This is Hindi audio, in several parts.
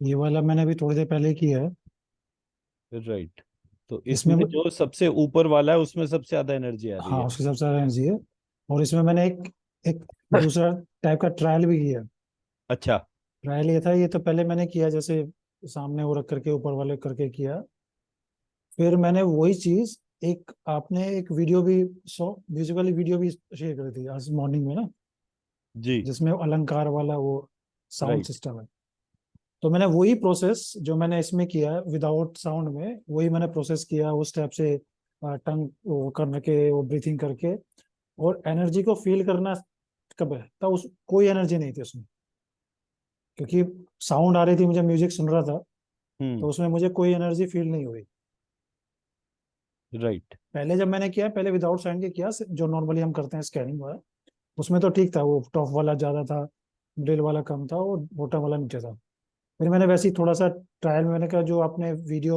ये वाला मैंने अभी थोड़ी देर पहले किया है। राइट। तो इसमें इसमें जो सबसे ऊपर वाला है उसमें सबसे ज्यादा एनर्जी आ रही हाँ, है। उसके सबसे ज़्यादा एनर्जी है। और इसमें मैंने एक एक दूसरा टाइप का ट्रायल भी किया। अच्छा। ट्रायल ये था, ये तो पहले मैंने किया जैसे सामने वो रख करके ऊपर वाले करके किया। फिर मैंने वही चीज, एक आपने एक वीडियो भी, सो म्यूजिकली वीडियो भी शेयर करी थी आज मॉर्निंग में ना, जी। जिसमें अलंकार वाला वो साउंड राइट। सिस्टम है। तो मैंने वही प्रोसेस जो मैंने इसमें किया है विदाउट साउंड में, वही मैंने प्रोसेस किया उस टाइप से। टंग वो करके, वो ब्रीथिंग करके, और एनर्जी को फील करना कब है तब उस कोई एनर्जी नहीं थी उसमें, क्योंकि साउंड आ रही थी, मुझे म्यूजिक सुन रहा था। हम्म। तो उसमें मुझे कोई एनर्जी फील नहीं हुई। राइट। पहले जब मैंने किया, पहले विदाउट साउंड के किया, जो नॉर्मली हम करते हैं स्कैनिंग वाला, उसमें तो ठीक था, वो टॉप वाला ज्यादा था, मिडिल वाला कम था, और बॉटम वाला नीचे था। फिर मैंने वैसे ही थोड़ा सा ट्रायल में, मैंने कहा जो आपने वीडियो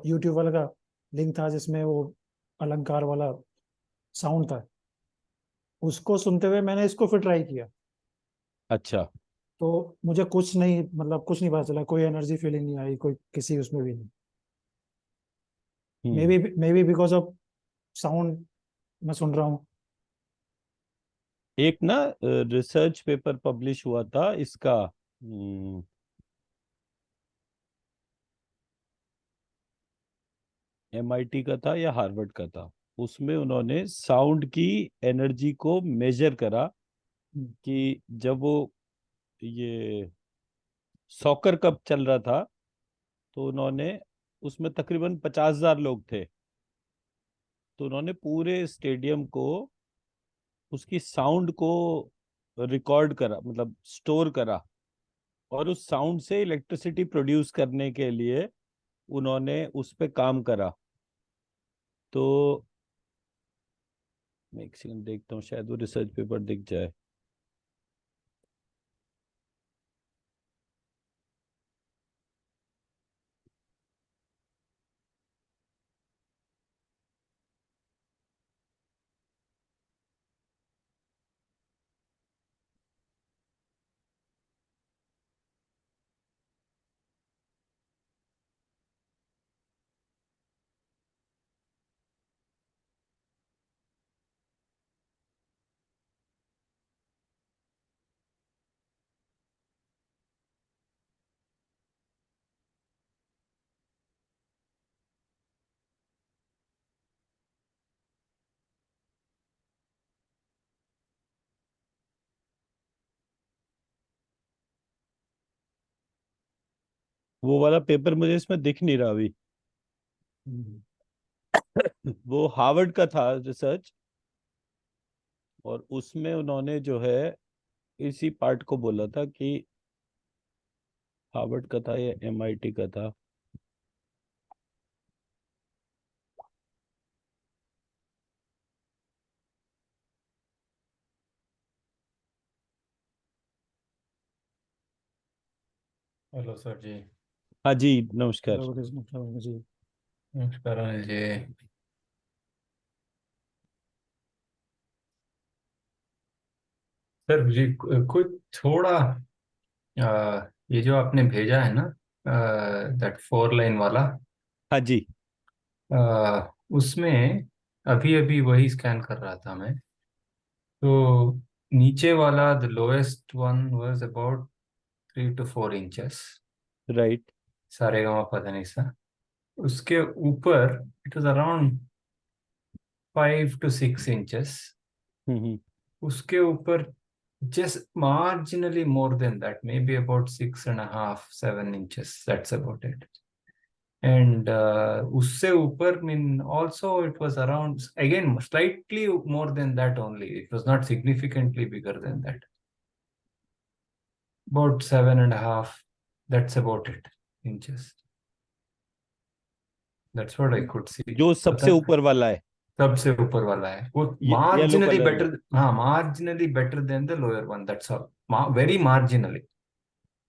यूट्यूब वाला का लिंक था जिसमें वो अलंकार वाला साउंड था, उसको सुनते हुए मैंने इसको फिर ट्राई किया। अच्छा। तो मुझे कुछ नहीं, मतलब कुछ नहीं पता चला, कोई एनर्जी फीलिंग नहीं आई, कोई किसी उसमें भी नहीं। हम्म। Maybe because of sound मैं सुन रहा हूँ। एक ना रिसर्च पेपर पब्लिश हुआ था इसका, एमआईटी का था या हार्वर्ड का था। उसमें उन्होंने साउंड की एनर्जी को मेजर करा हम्म, कि जब वो ये सॉकर कप चल रहा था तो उन्होंने उसमें तकरीबन 50,000 लोग थे। तो उन्होंने पूरे स्टेडियम को उसकी साउंड को रिकॉर्ड करा, मतलब स्टोर करा। और उस साउंड से इलेक्ट्रिसिटी प्रोड्यूस करने के लिए उन्होंने उस पे काम करा। तो मैं एक सेकंड देखता हूँ, शायद वो रिसर्च पेपर दिख जाए। वो वाला पेपर मुझे इसमें दिख नहीं रहा अभी। हम्म। वो हार्वर्ड का था रिसर्च। और उसमें उन्होंने जो है इसी पार्ट को बोला था कि हार्वर्ड का था या एमआईटी का था। हेलो सर जी। हाँ जी, नमस्कार। जी। नमस्कार अनिल जी। सर जी कुछ थोड़ा ये जो आपने भेजा है ना, दैट 4 लाइन वाला, हाँ जी। उसमें अभी अभी वही स्कैन कर रहा था मैं। तो नीचे वाला the lowest one was about 3 to 4 inches, right. सारे गामा पता नहीं सा। उसके ऊपर it was around 5 to 6 inches. हम्म। उसके ऊपर just marginally more than that, maybe about 6.5, 7 inches. That's about it. And उससे ऊपर mean also it was around again slightly more than that only. It was not significantly bigger than that. About 7.5. That's about it, inches. That's what I could see. जो पता सबसे ऊपर वाला है, सबसे ऊपर वाला है वो येलो marginally कलर में। better. हाँ, marginally better than the lower one. That's all. Very marginally.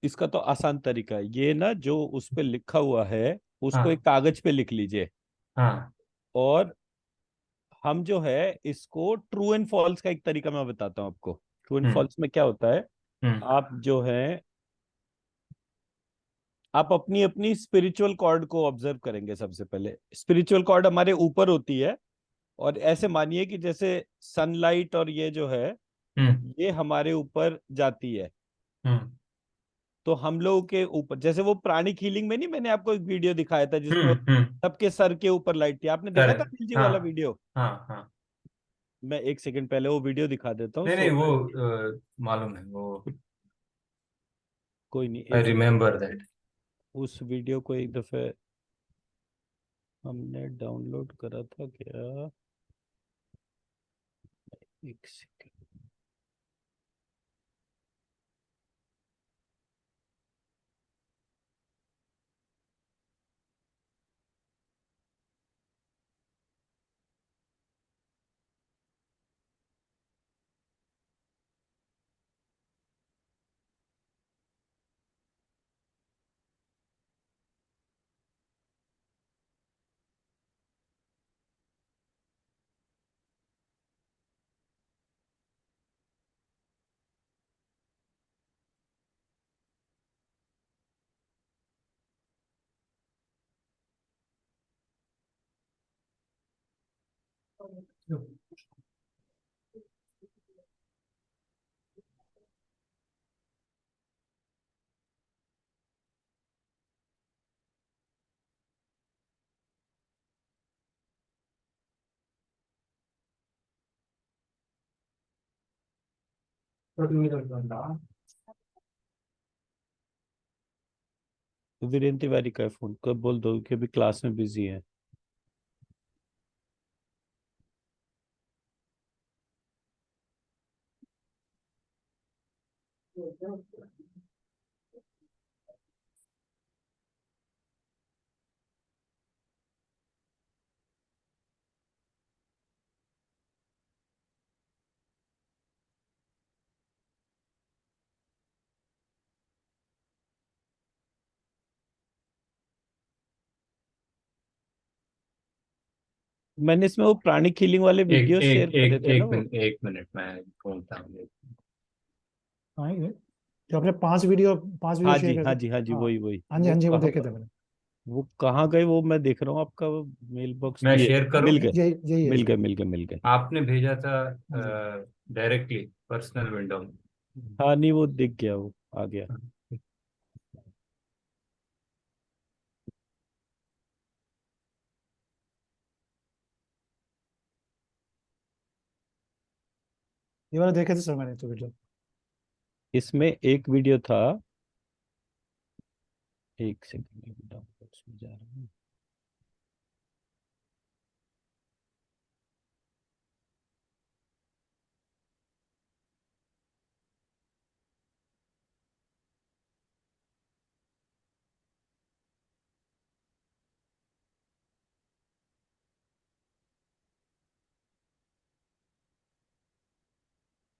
इसका तो आसान तरीका है, ये ना जो उस पे लिखा हुआ है उसको एक हाँ कागज पे लिख लीजिए। हाँ। और हम जो है इसको ट्रू एंड फॉल्स का एक तरीका मैं बताता हूँ आपको। ट्रू एंड हम्म फॉल्स में क्या होता है, हम्म आप जो है आप अपनी अपनी स्पिरिचुअल कॉर्ड को ऑब्जर्व करेंगे। सबसे पहले स्पिरिचुअल कॉर्ड हमारे ऊपर होती है, और ऐसे मानिए कि जैसे सनलाइट और ये जो है हम्म ये हमारे ऊपर जाती है, हम्म तो हम लोगों के ऊपर, जैसे वो प्राणिक हीलिंग में नहीं, मैंने आपको एक वीडियो दिखाया था जिसमें वो हम्म। सबके सर के ऊपर लाइट थी, आपने देखा था करेक्ट। अनिल जी हाँ वाला वीडियो? हाँ हाँ। मैं एक सेकंड पहले वो वीडियो दिखा देता हूँ नहीं नहीं, सो वो दैट। मालूम है वो। कोई नहीं, आई एक सेकंड। Remember that. उस वीडियो को एक दफे हमने डाउनलोड करा था क्या? एक सेकंड। वीरेंद्र तिवारी का फोन कब बोल दो कि अभी क्लास में बिजी है। मैंने इसमें वो प्राणिक हीलिंग वाले एक वीडियो शेयर एक करे एक थे ना एक वो। मिनट, एक मिनट मैं बोलता हूँ। हाँ ये जो आपने पांच वीडियो हाँ शेयर जी, कर हाँ दी। जी, हाँ जी, हाँ वही वही। हाँ जी हाँ जी, वो कहाँ देखे थे मैंने। वो कहाँ गए वो मैं देख रहा हूँ आपका मेल बॉक्स। मैं ये शेयर करूँ? मिल गए, यही यही है मिल ये। गए, मिल गए, मिल गए। आपने भेजा था हाँ जी। डायरेक्टली पर्सनल विंडो में। हाँ नहीं, वो दिख गया, वो आ गया। ये वाला देखे थे सर मैंने तो वीडियो। इसमें एक वीडियो था, एक सेकंड में डाउनलोड्स में जा रहा हूँ।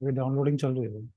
ये डाउनलोडिंग चल रही है।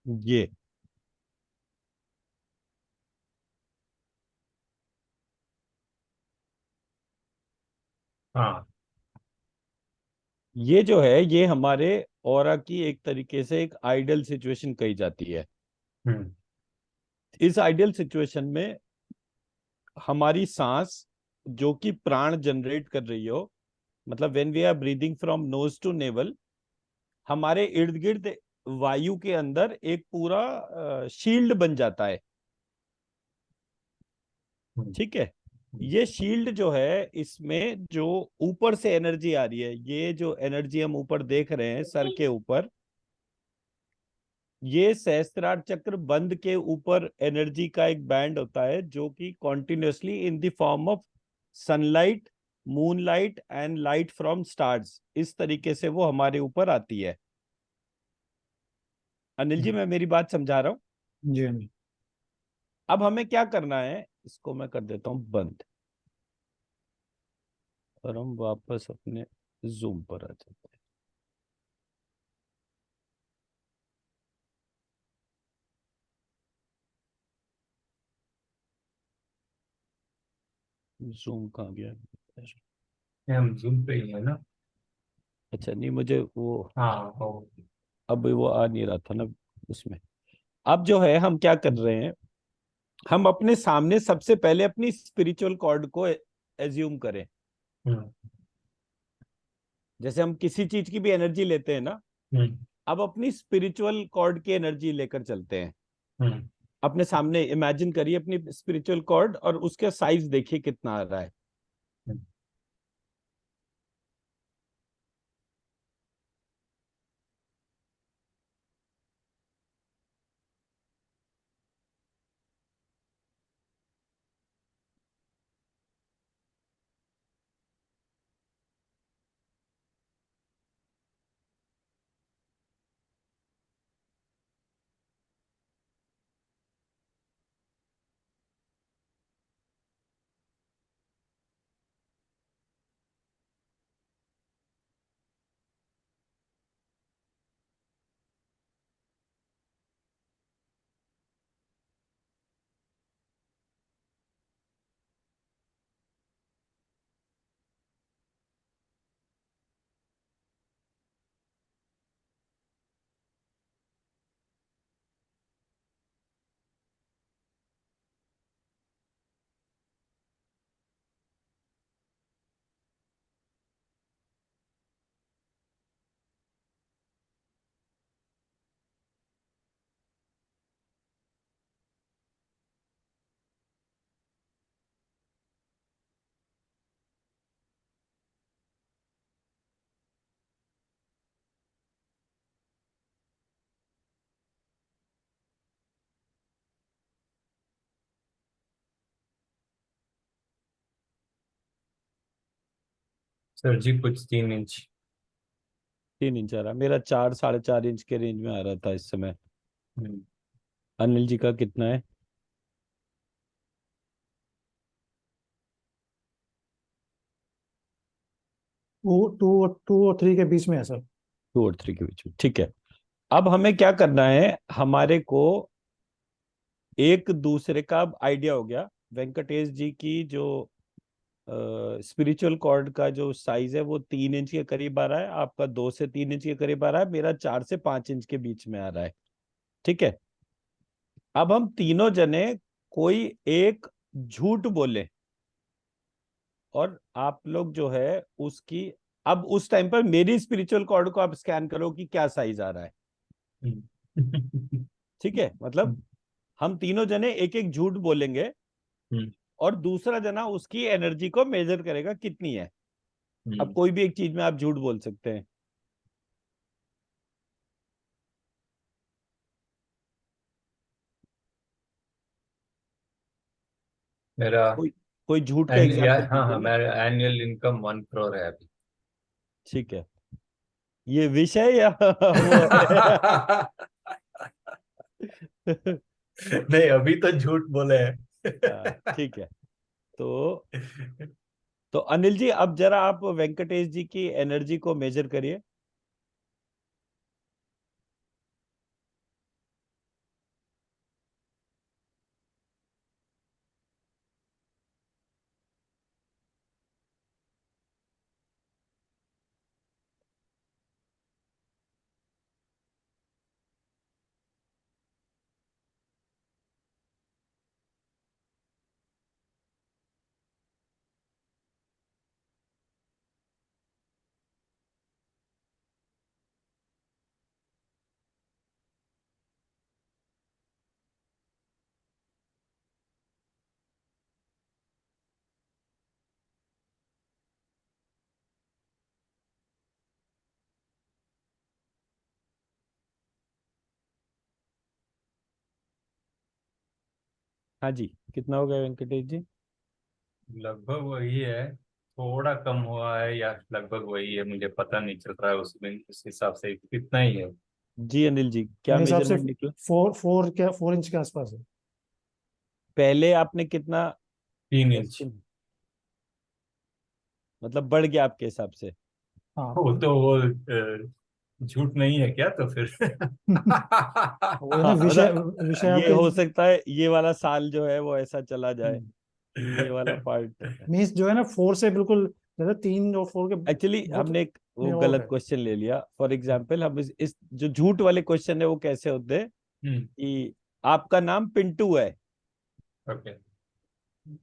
ये हाँ। ये जो है ये हमारे ऑरा की एक तरीके से एक आइडियल सिचुएशन कही जाती है। हम्म। इस आइडियल सिचुएशन में हमारी सांस जो कि प्राण जनरेट कर रही हो, मतलब when we are breathing from nose to navel, हमारे इर्द गिर्द वायु के अंदर एक पूरा शील्ड बन जाता है। हम्म। ठीक है। ये शील्ड जो है, इसमें जो ऊपर से एनर्जी आ रही है, ये जो एनर्जी हम ऊपर देख रहे हैं सर के ऊपर, ये सहस्त्रार चक्र बंद के ऊपर एनर्जी का एक बैंड होता है जो कि continuously in the form of sunlight, moonlight and light from stars, इस तरीके से वो हमारे ऊपर आती है। अनिल जी, मैं मेरी बात समझा रहा हूँ। जी हाँ जी। अब हमें क्या करना है, इसको मैं कर देता हूं बंद और हम वापस अपने जूम पर आ जाते हैं। जूम कहाँ गया? ये हम जूम पे ही है ना? अच्छा, नहीं मुझे वो हाँ हो। अब वो आ नहीं रहा था ना उसमें। अब जो है हम क्या कर रहे हैं, हम अपने सामने सबसे पहले अपनी स्पिरिचुअल कॉर्ड को एज्यूम करें। हम्म। जैसे हम किसी चीज की भी एनर्जी लेते हैं ना, हम्म। अब अपनी स्पिरिचुअल कॉर्ड की एनर्जी लेकर चलते हैं। हम्म। अपने सामने इमेजिन करिए अपनी स्पिरिचुअल कॉर्ड और उसका साइज देखिए कितना आ रहा है। हम्म। सर जी कुछ 3 इंच। 3 इंच आ रहा, मेरा 4 साढ़े 4 इंच के रेंज में आ रहा था इस समय। हम्म। अनिल जी का कितना है? वो टू और थ्री के बीच में है सर। 2 और 3 के बीच में, ठीक है। अब हमें क्या करना है, हमारे को एक दूसरे का आइडिया हो गया। वेंकटेश जी की जो स्पिरिचुअल कॉर्ड का जो साइज है वो 3 इंच के करीब आ रहा है, आपका 2 से 3 इंच के करीब आ रहा है, मेरा 4 से 5 इंच के बीच में आ रहा है। ठीक है। अब हम तीनों जने कोई एक झूठ बोले और आप लोग जो है उसकी, अब उस टाइम पर मेरी स्पिरिचुअल कॉर्ड को आप स्कैन करो कि क्या साइज आ रहा है। हम्म। ठीक है, मतलब हम तीनों जने एक एक झूठ बोलेंगे हम्म। और दूसरा जना उसकी एनर्जी को मेजर करेगा कितनी है। अब हम्म। कोई भी एक चीज में आप झूठ बोल सकते हैं। मेरा कोई कोई झूठ का एग्जांपल हाँ दीजिए हाँ, ना। मेरा एनुअल इनकम 1 करोड़ है अभी। ठीक है, ये विषय या वो है? नहीं, अभी तो झूठ बोले हैं। ठीक है। तो तो अनिल जी, अब जरा आप वेंकटेश जी की एनर्जी को मेजर करिए। हाँ जी, कितना हो गया वेंकटेश जी? लगभग वही है, थोड़ा कम हुआ है या लगभग वही है, मुझे पता नहीं चल रहा है उसमें, उस हिसाब से कितना ही है। जी अनिल जी, क्या मेरे हिसाब से मेजरमेंट निकला? 4 इंच के आसपास है। पहले आपने कितना 3 इंच। estimate- मतलब बढ़ गया आपके हिसाब से? हाँ। वो तो वो झूठ नहीं है क्या तो फिर? वो है ना, हाँ विषय मतलब विषय ये आपके। हो सकता है ये वाला साल जो है वो ऐसा चला जाए, ये वाला नहीं, पार्ट। मीन्स जो है ना 4 से बिल्कुल, जैसे 3 और 4 के एक्चुअली बहुत हमने एक वो में आउट गलत है। क्वेश्चन ले लिया। फॉर एग्जाम्पल हम इस जो झूठ वाले क्वेश्चन है वो कैसे होते हैं हम्म। कि आपका नाम पिंटू है, ओके।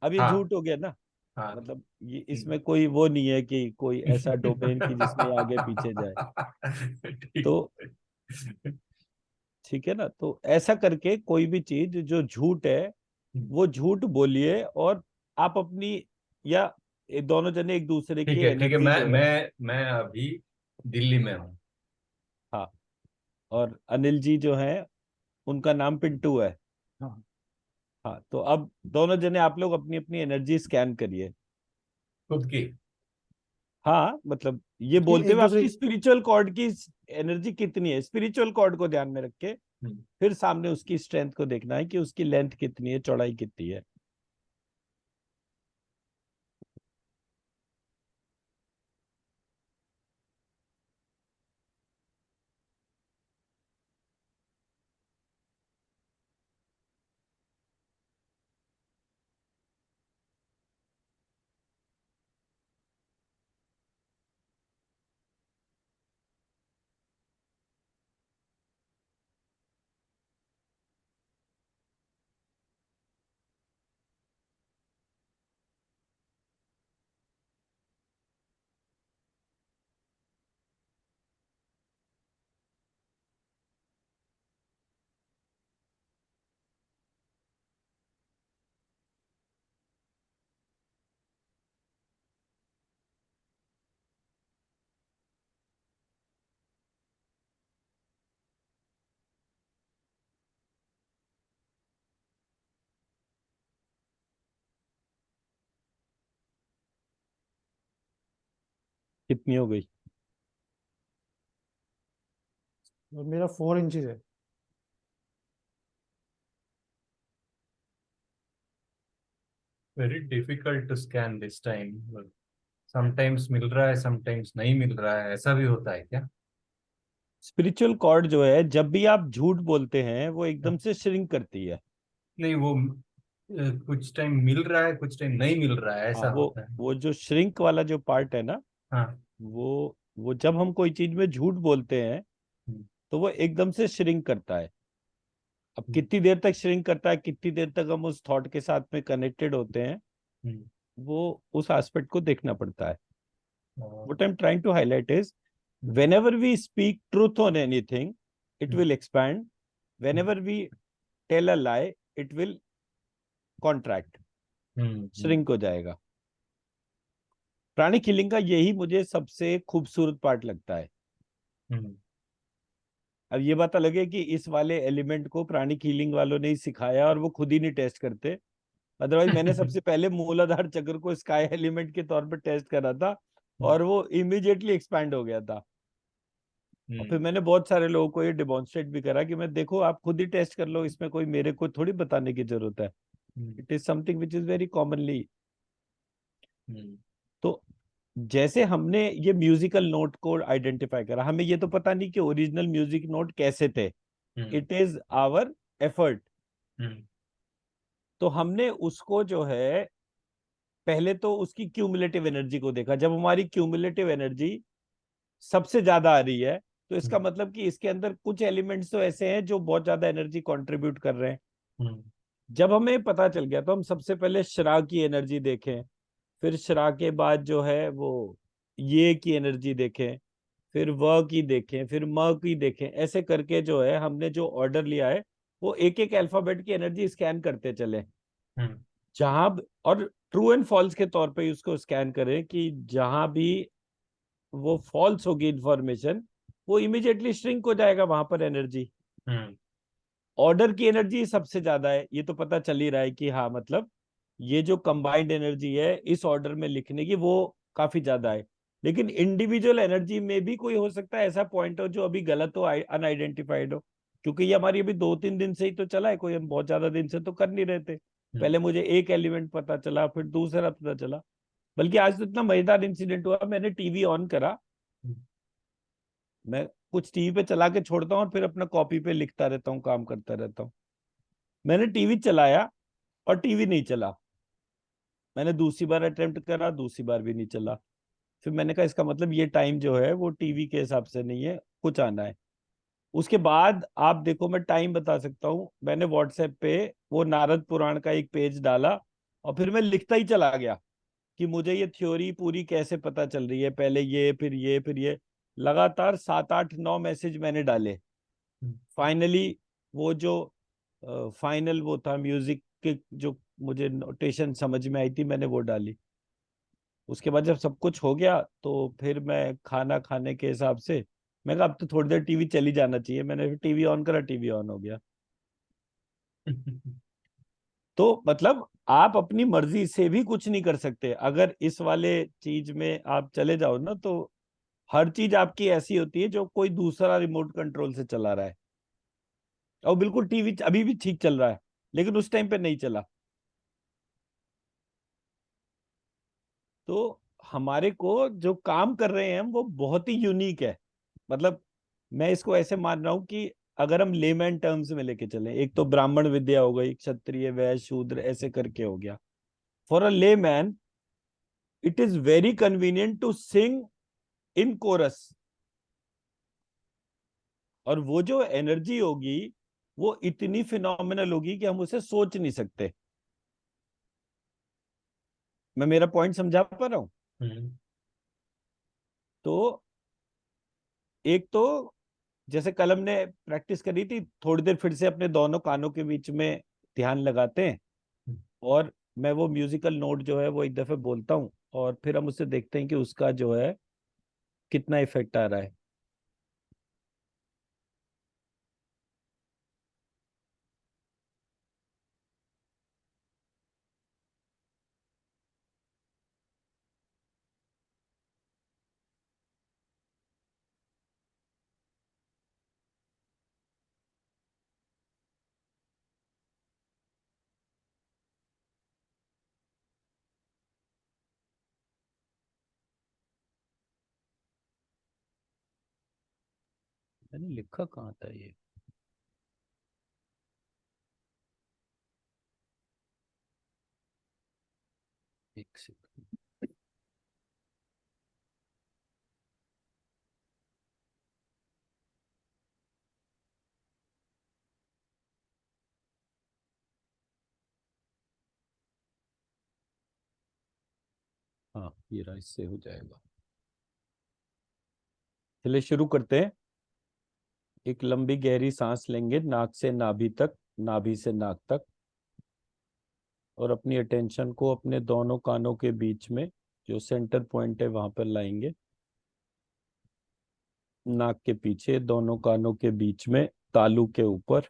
अब ये हाँ झूठ हो गया ना। हाँ। मतलब ये हम्म। इसमें कोई वो नहीं है कि कोई ऐसा डोमेन की जिसमें ये आगे पीछे जाए। ठीक। तो ठीक है ना, तो ऐसा करके कोई भी चीज जो झूठ है वो झूठ बोलिए, और आप अपनी या ये दोनों जने एक दूसरे की ठीक है ठीक है, एनर्जी मैं जो है। मैं अभी दिल्ली में हूँ। हाँ, और अनिल जी जो है उनका नाम पिंटू है। हाँ। हाँ, तो अब दोनों जने आप लोग अपनी अपनी एनर्जी स्कैन करिए। खुद की। हाँ मतलब ये कि बोलते एक हुए दूसरे आपकी स्पिरिचुअल कॉर्ड की एनर्जी कितनी है, स्पिरिचुअल कॉर्ड को ध्यान में रख के हम्म। फिर सामने उसकी स्ट्रेंथ को देखना है कि उसकी लेंथ कितनी है, चौड़ाई कितनी है। कितनी हो गई? और मेरा 4 इंचज है। Very difficult to scan this time. Sometimes मिल रहा है, समटाइम्स नहीं मिल रहा है, ऐसा भी होता है क्या? स्पिरिचुअल कॉर्ड जो है जब भी आप झूठ बोलते हैं वो एकदम से श्रिंक करती है। नहीं, वो कुछ टाइम मिल रहा है, कुछ टाइम नहीं मिल रहा है, हाँ, ऐसा वो होता है। वो जो श्रिंक वाला जो पार्ट है ना, हाँ। वो जब हम कोई चीज में झूठ बोलते हैं हम्म। तो वो एकदम से श्रिंक करता है। अब हम्म। कितनी देर तक श्रिंक करता है, कितनी देर तक हम उस थॉट के साथ में कनेक्टेड होते हैं, हम्म। वो उस एस्पेक्ट को देखना पड़ता है। और- what I am trying to highlight is hmm. whenever we speak truth on anything, it hmm. will expand. Hmm. Whenever we tell a lie, it will contract, hmm. shrink हो जाएगा। प्राणिक हीलिंग का यही मुझे सबसे खूबसूरत पार्ट लगता है। हम्म। अब ये बात अलग है कि इस वाले एलिमेंट को प्राणिक हीलिंग वालों ने ही सिखाया और वो खुद ही नहीं टेस्ट करते। अदरवाइज मैंने सबसे पहले मूलाधार चक्र को स्काई एलिमेंट के तौर पर टेस्ट करा था और वो इमीडिएटली एक्सपैंड हो गया था। और फिर हम्म। मैंने बहुत सारे लोगों को ये डिमॉन्स्ट्रेट भी करा कि मैं देखो आप खुद ही टेस्ट कर लो, इसमें कोई मेरे को थोड़ी बताने की जरूरत है। हम्म। It is something which is very commonly. हम्म। तो जैसे हमने ये म्यूजिकल नोट को आइडेंटिफाई करा, हमें ये तो पता नहीं कि ओरिजिनल म्यूजिक नोट कैसे थे। हम्म। It is our effort. हम्म। तो हमने उसको जो है पहले तो उसकी क्यूमुलेटिव एनर्जी को देखा। जब हमारी क्यूमुलेटिव एनर्जी सबसे ज्यादा आ रही है तो इसका हम्म। मतलब कि इसके अंदर कुछ एलिमेंट्स तो ऐसे हैं जो बहुत ज्यादा एनर्जी कंट्रीब्यूट कर रहे हैं। हम्म। जब हमें पता चल गया तो हम सबसे पहले शरा की एनर्जी देखें, फिर शरा के बाद जो है वो ये की एनर्जी देखें, फिर व की देखें, फिर म की देखें। ऐसे करके जो है हमने जो ऑर्डर लिया है वो एक एक अल्फाबेट की एनर्जी स्कैन करते चले। हम्म। जहां और ट्रू एंड फॉल्स के तौर पे उसको स्कैन करें कि जहां भी वो फॉल्स होगी इंफॉर्मेशन वो इमीडिएटली श्रिंक हो जाएगा वहां पर एनर्जी। हम्म। ऑर्डर की एनर्जी सबसे ज्यादा है, ये तो पता चल ही रहा है कि हाँ मतलब ये जो कंबाइंड एनर्जी है इस ऑर्डर में लिखने की वो काफी ज्यादा है। लेकिन इंडिविजुअल एनर्जी में भी कोई हो सकता है ऐसा पॉइंट हो जो अभी गलत हो, अनआइडेंटिफाइड हो, क्योंकि ये हमारी अभी 2-3 दिन से ही तो चला है, कोई हम बहुत ज्यादा दिन से तो कर नहीं रहे थे। पहले मुझे एक एलिमेंट पता चला, फिर दूसरा पता चला। बल्कि आज तो इतना मजेदार इंसिडेंट हुआ, मैंने टीवी ऑन करा, मैं कुछ टीवी पे चला के छोड़ता हूँ और फिर अपना कॉपी पे लिखता रहता हूँ, काम करता रहता हूँ। मैंने टीवी चलाया और टीवी नहीं चला। मैंने दूसरी बार अटेम्प्ट करा, दूसरी बार भी नहीं चला। फिर मैंने कहा इसका मतलब ये टाइम जो है वो टीवी के हिसाब से नहीं है, कुछ आना है। उसके बाद आप देखो, मैं टाइम बता सकता हूँ, मैंने व्हाट्सएप पे वो नारद पुराण का एक पेज डाला और फिर मैं लिखता ही चला गया कि मुझे ये थ्योरी पूरी कैसे पता चल रही है, पहले ये फिर ये फिर ये। लगातार 7-8-9 मैसेज मैंने डाले। फाइनली वो जो फाइनल वो था म्यूजिक के जो मुझे नोटेशन समझ में आई थी, मैंने वो डाली। उसके बाद जब सब कुछ हो गया तो फिर मैं खाना खाने के हिसाब से मैं कहा अब तो थोड़ी देर टीवी चली जाना चाहिए, मैंने टीवी ऑन करा, टीवी ऑन हो गया। तो मतलब आप अपनी मर्जी से भी कुछ नहीं कर सकते। अगर इस वाले चीज में आप चले जाओ ना तो हर चीज आपकी ऐसी होती है जो कोई दूसरा रिमोट कंट्रोल से चला रहा है, और बिल्कुल टीवी अभी भी ठीक चल रहा है लेकिन उस टाइम पे नहीं चला। तो हमारे को जो काम कर रहे हैं हम वो बहुत ही यूनिक है। मतलब मैं इसको ऐसे मान रहा हूं कि अगर हम लेमैन टर्म्स में लेके चले, एक तो ब्राह्मण विद्या हो गई, क्षत्रिय वैश्य शूद्र ऐसे करके हो गया। For a layman it is very convenient to sing in chorus, और वो जो एनर्जी होगी वो इतनी फिनोमिनल होगी कि हम उसे सोच नहीं सकते। मैं मेरा पॉइंट समझा पा रहा हूं? तो एक तो जैसे कल हमने प्रैक्टिस करी थी, थोड़ी देर फिर से अपने दोनों कानों के बीच में ध्यान लगाते हैं और मैं वो म्यूजिकल नोट जो है वो एक दफे बोलता हूँ और फिर हम उससे देखते हैं कि उसका जो है कितना इफेक्ट आ रहा है। मैंने लिखा कहाँ था ये? एक सेकंड। हाँ ये रहा, इससे हो जाएगा। चलिए शुरू करते हैं। एक लंबी गहरी सांस लेंगे नाक से नाभि तक, नाभि से नाक तक, और अपनी अटेंशन को अपने दोनों कानों के बीच में जो सेंटर पॉइंट है वहां पर लाएंगे। नाक के पीछे, दोनों कानों के बीच में, तालू के ऊपर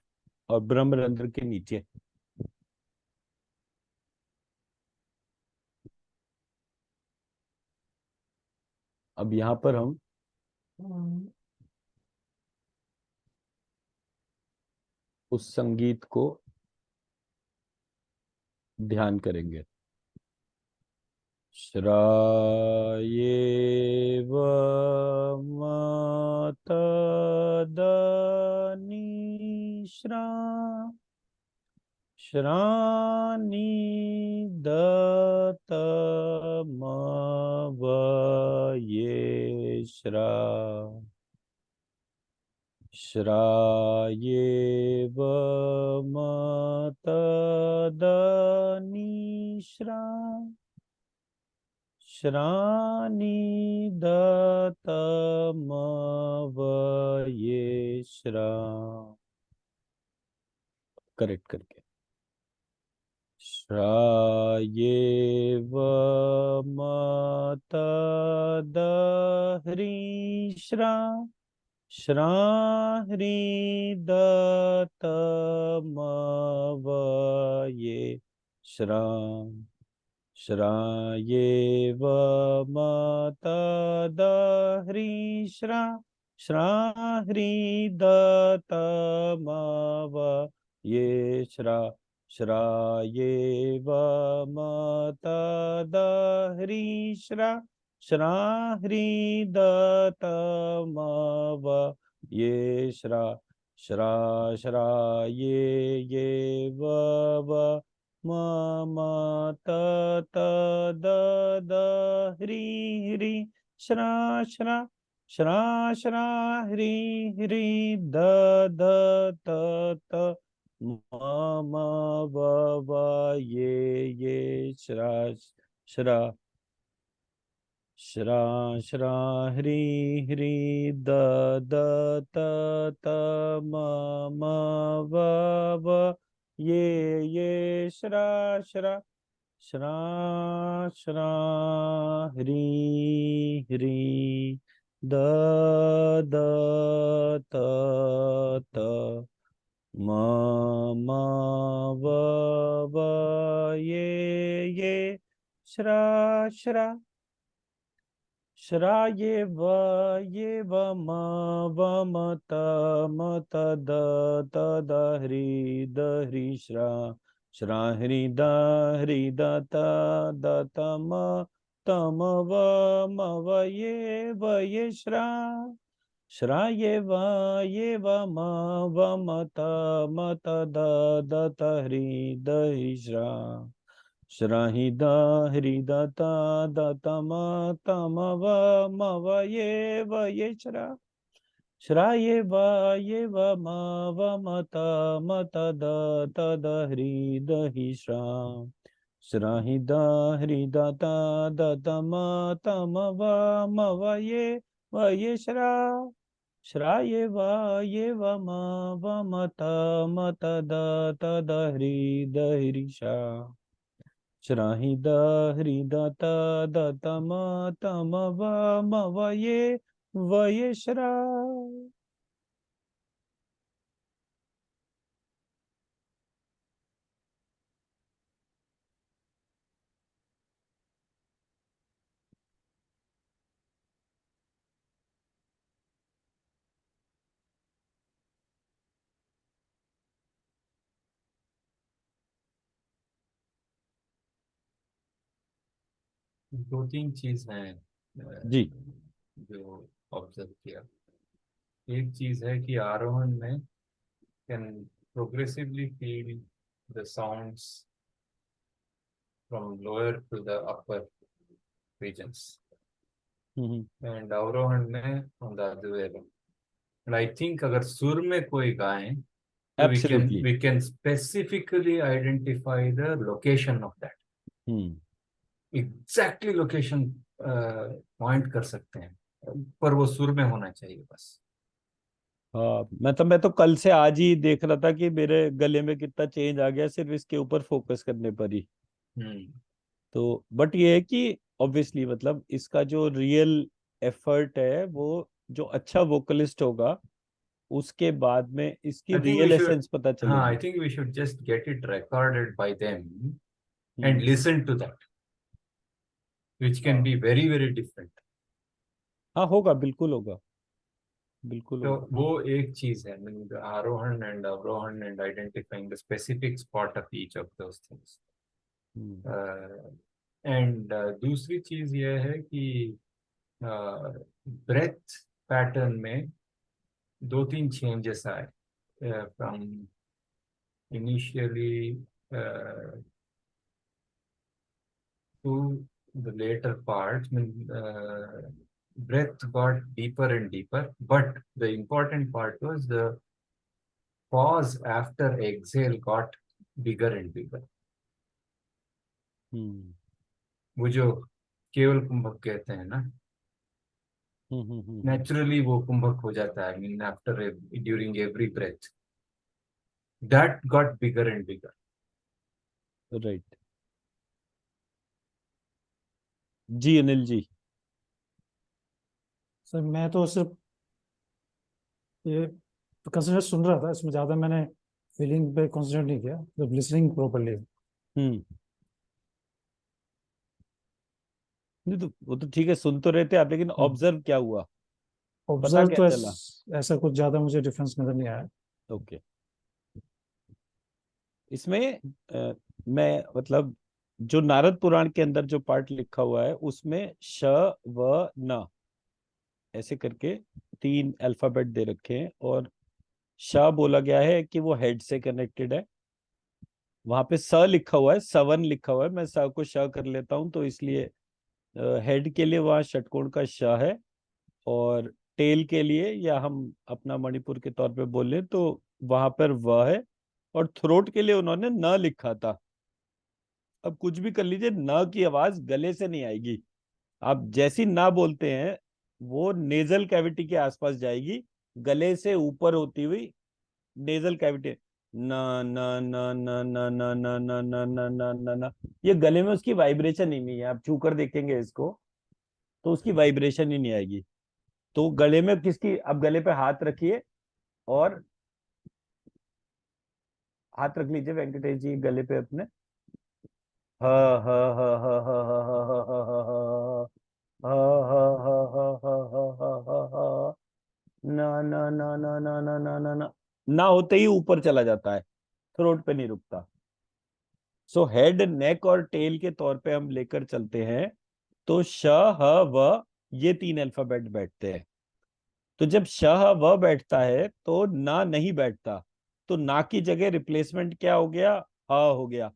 और ब्रह्मरंध्र के नीचे। अब यहाँ पर हम उस संगीत को ध्यान करेंगे। श्रायेव मतदानी श्रा, श्रानि दतमवये श्रा, श्रायेव मतदानी श्रा, श्रानि दतमवये श्रा। करेक्ट करके श्रायेव मतदह्री श्रा, श्राह्रीदतमवये श्रा श्रायेव मतदह्रीश्रा श्राह्रीदतमवये श्रायेव मतदह्रीश्रा श्राह्रीदतमवये श्राये वव मम ह्री श्रा ह्री त मम वव ये श्रा ह्री त मम वव ये श्रा ह्री द त मम वव ये श्रा श्राये व ये वम त मत द ह्री श्रा ह्री द त तम व ये श्राये व ये वम त मत द ह्री श्राहि ह्री द तम व ये श्राये व ये वम मत द ह्री श्राहि ह्री द तम व ये श्राये व ये वम मत द ह्री श्राहि ह्री द तम व ये श्रा। दो तीन चीज हैं जी जो ऑब्जर्व किया। एक चीज है कि आरोहण में can progressively feel the sounds from lower to the upper regions, and अवरोहण में on the other way around. And I think अगर सुर में कोई गाए तो absolutely we can specifically identify the location of that, exactly location point कर सकते हैं, पर वो सुर में होना चाहिए बस। हाँ मैं तो कल से आज ही देख रहा था कि मेरे गले में कितना चेंज आ गया सिर्फ इसके ऊपर फोकस करने पर ही। तो बट ये है कि ऑब्वियसली मतलब इसका जो रियल एफर्ट है वो जो अच्छा वोकलिस्ट होगा उसके बाद में इसकी I think real we should, essence पता I चलेगी। think we should just get it recorded by them and hmm, listen to that, which can हाँ be very, very different. हाँ होगा बिल्कुल होगा बिल्कुल तो होगा। वो एक चीज है, आरोहण एंड अवरोहण and identifying the specific spot of each of those things. And दूसरी चीज ये है कि ब्रेथ पैटर्न में दो तीन चेंजेस आए from initially to the later parts. Breath got deeper and deeper, but the important part was the pause after exhale got bigger and bigger. वो जो केवल कुंभक कहते हैं ना, नेचुरली वो कुंभक हो जाता है, I mean after during every breath that got bigger and bigger. Right जी अनिल जी। सर मैं तो सिर्फ ये कंसंट्रेट सुन रहा था, इसमें ज्यादा मैंने फीलिंग पे कंसंट्रेट नहीं किया, जब लिसनिंग प्रॉपरली। हम्म। नहीं तो वो तो ठीक है, सुन तो रहे थे आप, लेकिन ऑब्जर्व क्या हुआ, पता ऑब्जर्व क्या तो चला? ऐसा कुछ ज्यादा मुझे डिफरेंस नजर नहीं आया। ओके। इसमें मैं मतलब जो नारद पुराण के अंदर जो पार्ट लिखा हुआ है उसमें श व न ऐसे करके 3 अल्फाबेट दे रखे हैं, और श बोला गया है कि वो हेड से कनेक्टेड है। वहां पे स लिखा हुआ है, सवन लिखा हुआ है, मैं स को श कर लेता हूं, तो इसलिए हेड के लिए वहां षटकोण का श है। और टेल के लिए, या हम अपना मणिपुर के तौर पे बोले तो वहां पर व है। और थ्रोट के लिए उन्होंने न लिखा था। अब कुछ भी कर लीजिए, न की आवाज गले से नहीं आएगी। आप जैसी ना बोलते हैं वो नेजल कैविटी के आसपास जाएगी, गले से ऊपर होती हुई नेजल कैविटी। ना ना ना ना ना ना ना ना ना ना ना ना ना, ये गले में उसकी वाइब्रेशन ही नहीं है। आप छू कर देखेंगे इसको तो उसकी वाइब्रेशन ही नहीं आएगी। तो गले में किसकी, अब गले पे हाथ रखिए और हाथ रख लीजिए वेंकटेश जी गले पे अपने। ह ह ह ह ह ह ह ह ह ह, ना ना ना ना ना ना ना ना ना, ना होते ही ऊपर चला जाता है, थ्रोट पे नहीं रुकता। सो हेड, नेक और टेल के तौर पे हम लेकर चलते हैं तो श ह व ये 3 अल्फाबेट बैठते हैं। तो जब श ह व बैठता है तो ना नहीं बैठता, तो ना की जगह रिप्लेसमेंट क्या हो गया, ह हो गया।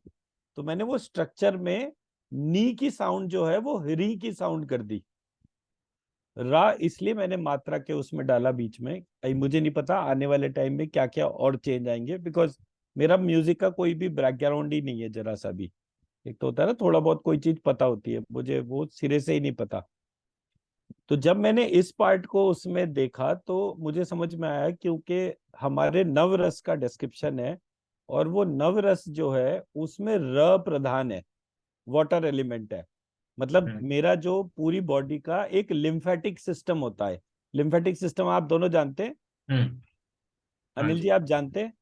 तो मैंने वो स्ट्रक्चर में नी की साउंड जो है वो री की साउंड कर दी। रा इसलिए मैंने मात्रा के उसमें डाला बीच में। मुझे नहीं पता आने वाले टाइम में क्या क्या और चेंज आएंगे, बिकॉज मेरा म्यूजिक का कोई भी बैकग्राउंड ही नहीं है जरा सा भी। एक तो होता है ना थोड़ा बहुत कोई चीज पता होती है, मुझे वो सिरे से ही नहीं पता। तो जब मैंने इस पार्ट को उसमें देखा तो मुझे समझ में आया, क्योंकि हमारे नवरस का डिस्क्रिप्शन है, और वो नवरस जो है उसमें र प्रधान है, वाटर एलिमेंट है। मतलब हम्म मेरा जो पूरी बॉडी का एक लिम्फेटिक सिस्टम होता है। लिम्फेटिक सिस्टम आप दोनों जानते हैं? हम्म, हाँ अनिल जी जी। आप जानते हैं?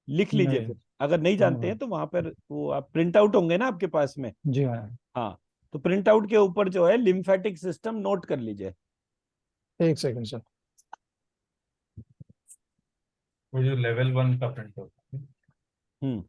लिख लीजिए नहीं। फिर, अगर नहीं जानते हाँ। हैं तो वहां पर वो आप प्रिंट आउट होंगे ना आपके पास में। जी हाँ। हाँ, तो प्रिंट आउट के ऊपर जो है लिम्फेटिक सिस्टम नोट कर लीजिए। एक सेकंड सर। वो जो लेवल 1 का प्रिंट होता है। हम्म।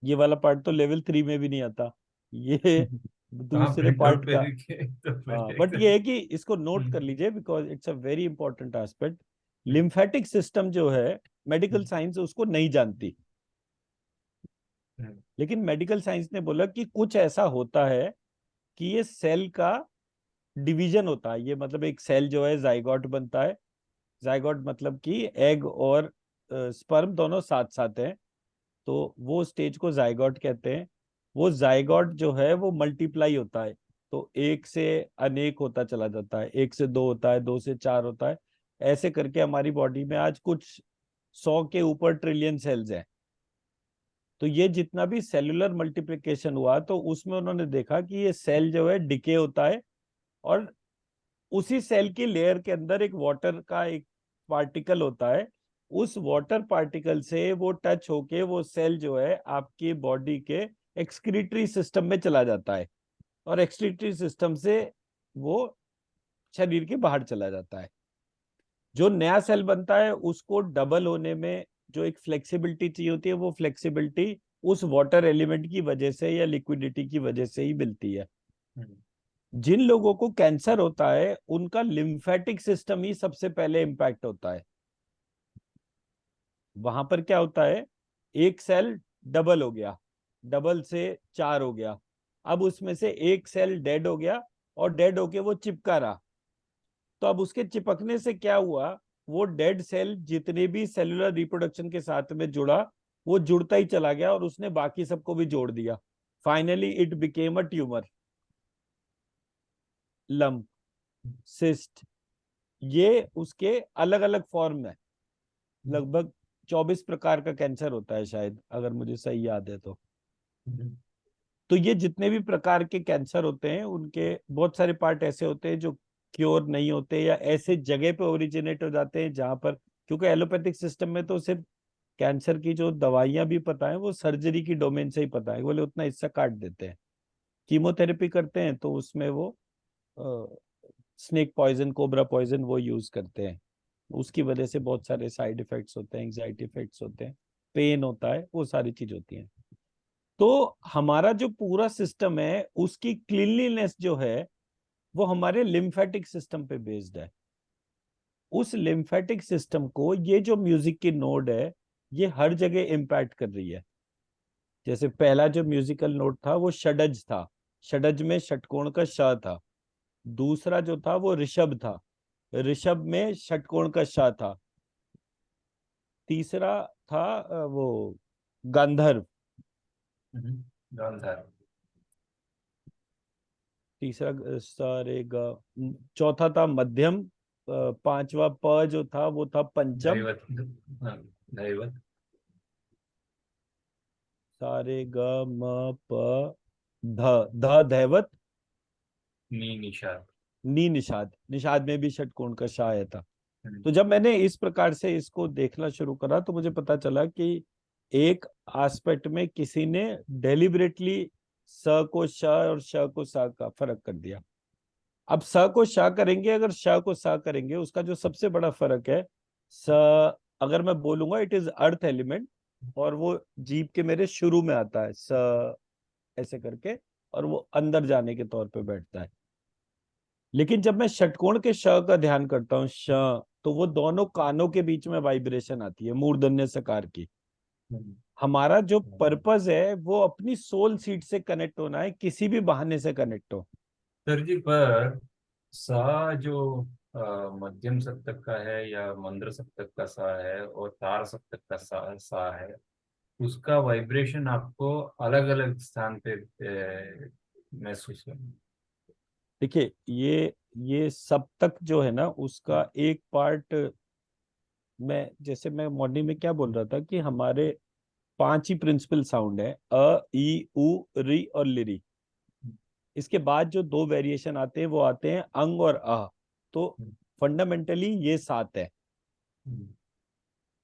ये वाला पार्ट तो लेवल 3 में भी नहीं आता, ये कहाँ दूसरे प्रिंट आउट पार्ट पे का। लिखे तो हाँ, फिर एक बट ये है कि इसको नोट कर लीजिए, because it's a very important aspect. Lymphatic system जो है मेडिकल साइंस उसको नहीं जानती, लेकिन मेडिकल साइंस ने बोला कि कुछ ऐसा होता है कि ये सेल का डिवीजन होता है। ये मतलब एक सेल जो है जाइगोट बनता है। जाइगोट मतलब कि एग और स्पर्म दोनों साथ साथ हैं, तो वो स्टेज को जाइगोट कहते हैं। वो जाइगोट जो है वो मल्टीप्लाई होता है, तो एक से अनेक होता चला जाता है, एक से दो होता है, दो से चार होता है। ऐसे करके हमारी बॉडी में आज कुछ 100 के ऊपर ट्रिलियन सेल्स हैं। तो ये जितना भी सेलुलर मल्टीप्लिकेशन हुआ तो उसमें उन्होंने देखा कि ये सेल जो है डिके होता है, और उसी सेल की लेयर के अंदर एक वाटर का एक पार्टिकल होता है। उस वाटर पार्टिकल से वो टच होके वो सेल जो है आपकी बॉडी के एक्सक्रीटरी सिस्टम में चला जाता है, और एक्सक्रीटरी सिस्टम से वो शरीर के बाहर चला जाता है। जो नया सेल बनता है उसको डबल होने में जो एक फ्लेक्सिबिलिटी चाहिए होती है, वो फ्लेक्सिबिलिटी उस वाटर एलिमेंट की वजह से या लिक्विडिटी की वजह से ही मिलती है। जिन लोगों को कैंसर होता है उनका लिम्फेटिक सिस्टम ही सबसे पहले इंपैक्ट होता है। वहां पर क्या होता है, एक सेल डबल हो गया, डबल से 4 हो गया, अब उसमें से एक सेल डेड हो गया, और डेड होके वो चिपका रहा। तो अब उसके चिपकने से क्या हुआ, वो डेड सेल जितने भी सेलुलर रिप्रोडक्शन के साथ में जुड़ा, वो जुड़ता ही चला गया और उसने बाकी सबको भी जोड़ दिया। Finally it became a tumour, lump, cyst. ये उसके अलग अलग फॉर्म है। लगभग 24 प्रकार का कैंसर होता है शायद, अगर मुझे सही याद है तो। तो ये जितने भी प्रकार के कैंसर होते हैं उनके बहुत सारे पार्ट ऐसे होते हैं जो क्योर नहीं होते या ऐसे जगह पे ओरिजिनेट हो जाते हैं जहां पर, क्योंकि एलोपैथिक सिस्टम में तो सिर्फ कैंसर की जो दवाइयां भी पता है वो सर्जरी की डोमेन से ही पता है, बोले उतना हिस्सा काट देते हैं। कीमोथेरेपी करते हैं तो उसमें वो स्नेक पॉइजन, कोबरा पॉइजन वो यूज करते हैं, उसकी वजह से बहुत सारे साइड इफेक्ट्स होते हैं, एंजाइटी इफेक्ट्स होते हैं, पेन होता है, वो सारी चीज होती है। तो हमारा जो पूरा सिस्टम है उसकी क्लीनलीनेस जो है वो हमारे लिम्फेटिक सिस्टम पे बेस्ड है। उस लिम्फेटिक सिस्टम को ये जो म्यूजिक की नोड है ये हर जगह इम्पैक्ट कर रही है। जैसे पहला जो म्यूजिकल नोट था वो षडज था, षडज में षटकोण का श था। दूसरा जो था वो ऋषभ था, ऋषभ में षटकोण का श था। तीसरा था वो गांधर्व, गांधार। तीसरा सारे ग। चौथा था मध्यम, पांचवा प जो था वो था पंचम। दैवत। हाँ, दैवत। सारे ग म प ध, ध दैवत। नी निषाद। नी निषाद, निषाद में भी षटकोण का श आया था। हम्म, तो जब मैंने इस प्रकार से इसको देखना शुरू करा तो मुझे पता चला कि एक एस्पेक्ट में किसी ने डेलिबरेटली स को श और श को सा का फर्क कर दिया। अब स को श करेंगे, अगर श को सा करेंगे, उसका जो सबसे बड़ा फर्क है, स अगर मैं बोलूंगा इट इज अर्थ एलिमेंट और वो जीभ के मेरे शुरू में आता है स ऐसे करके, और वो अंदर जाने के तौर पे बैठता है। लेकिन जब मैं षटकोण के श का ध्यान करता हूँ श, तो वो दोनों कानों के बीच में वाइब्रेशन आती है मूर्धन्य सकार की। हम्म। हमारा जो पर्पस है वो अपनी सोल सीट से कनेक्ट होना है, किसी भी बहाने से कनेक्ट हो। सर जी, पर सा जो मध्यम सप्तक का है या मंद्र सप्तक का सा है और तार सप्तक का सा है, उसका वाइब्रेशन आपको अलग अलग स्थान पे महसूस होगा। देखिए ये सब तक जो है ना उसका एक पार्ट, मैं जैसे मैं मॉर्निंग में क्या बोल रहा था कि हमारे 5 ही प्रिंसिपल साउंड है, अ ई उ री और लिरी। इसके बाद जो 2 वेरिएशन आते हैं वो आते हैं अंग और अ। तो फंडामेंटली ये 7 है,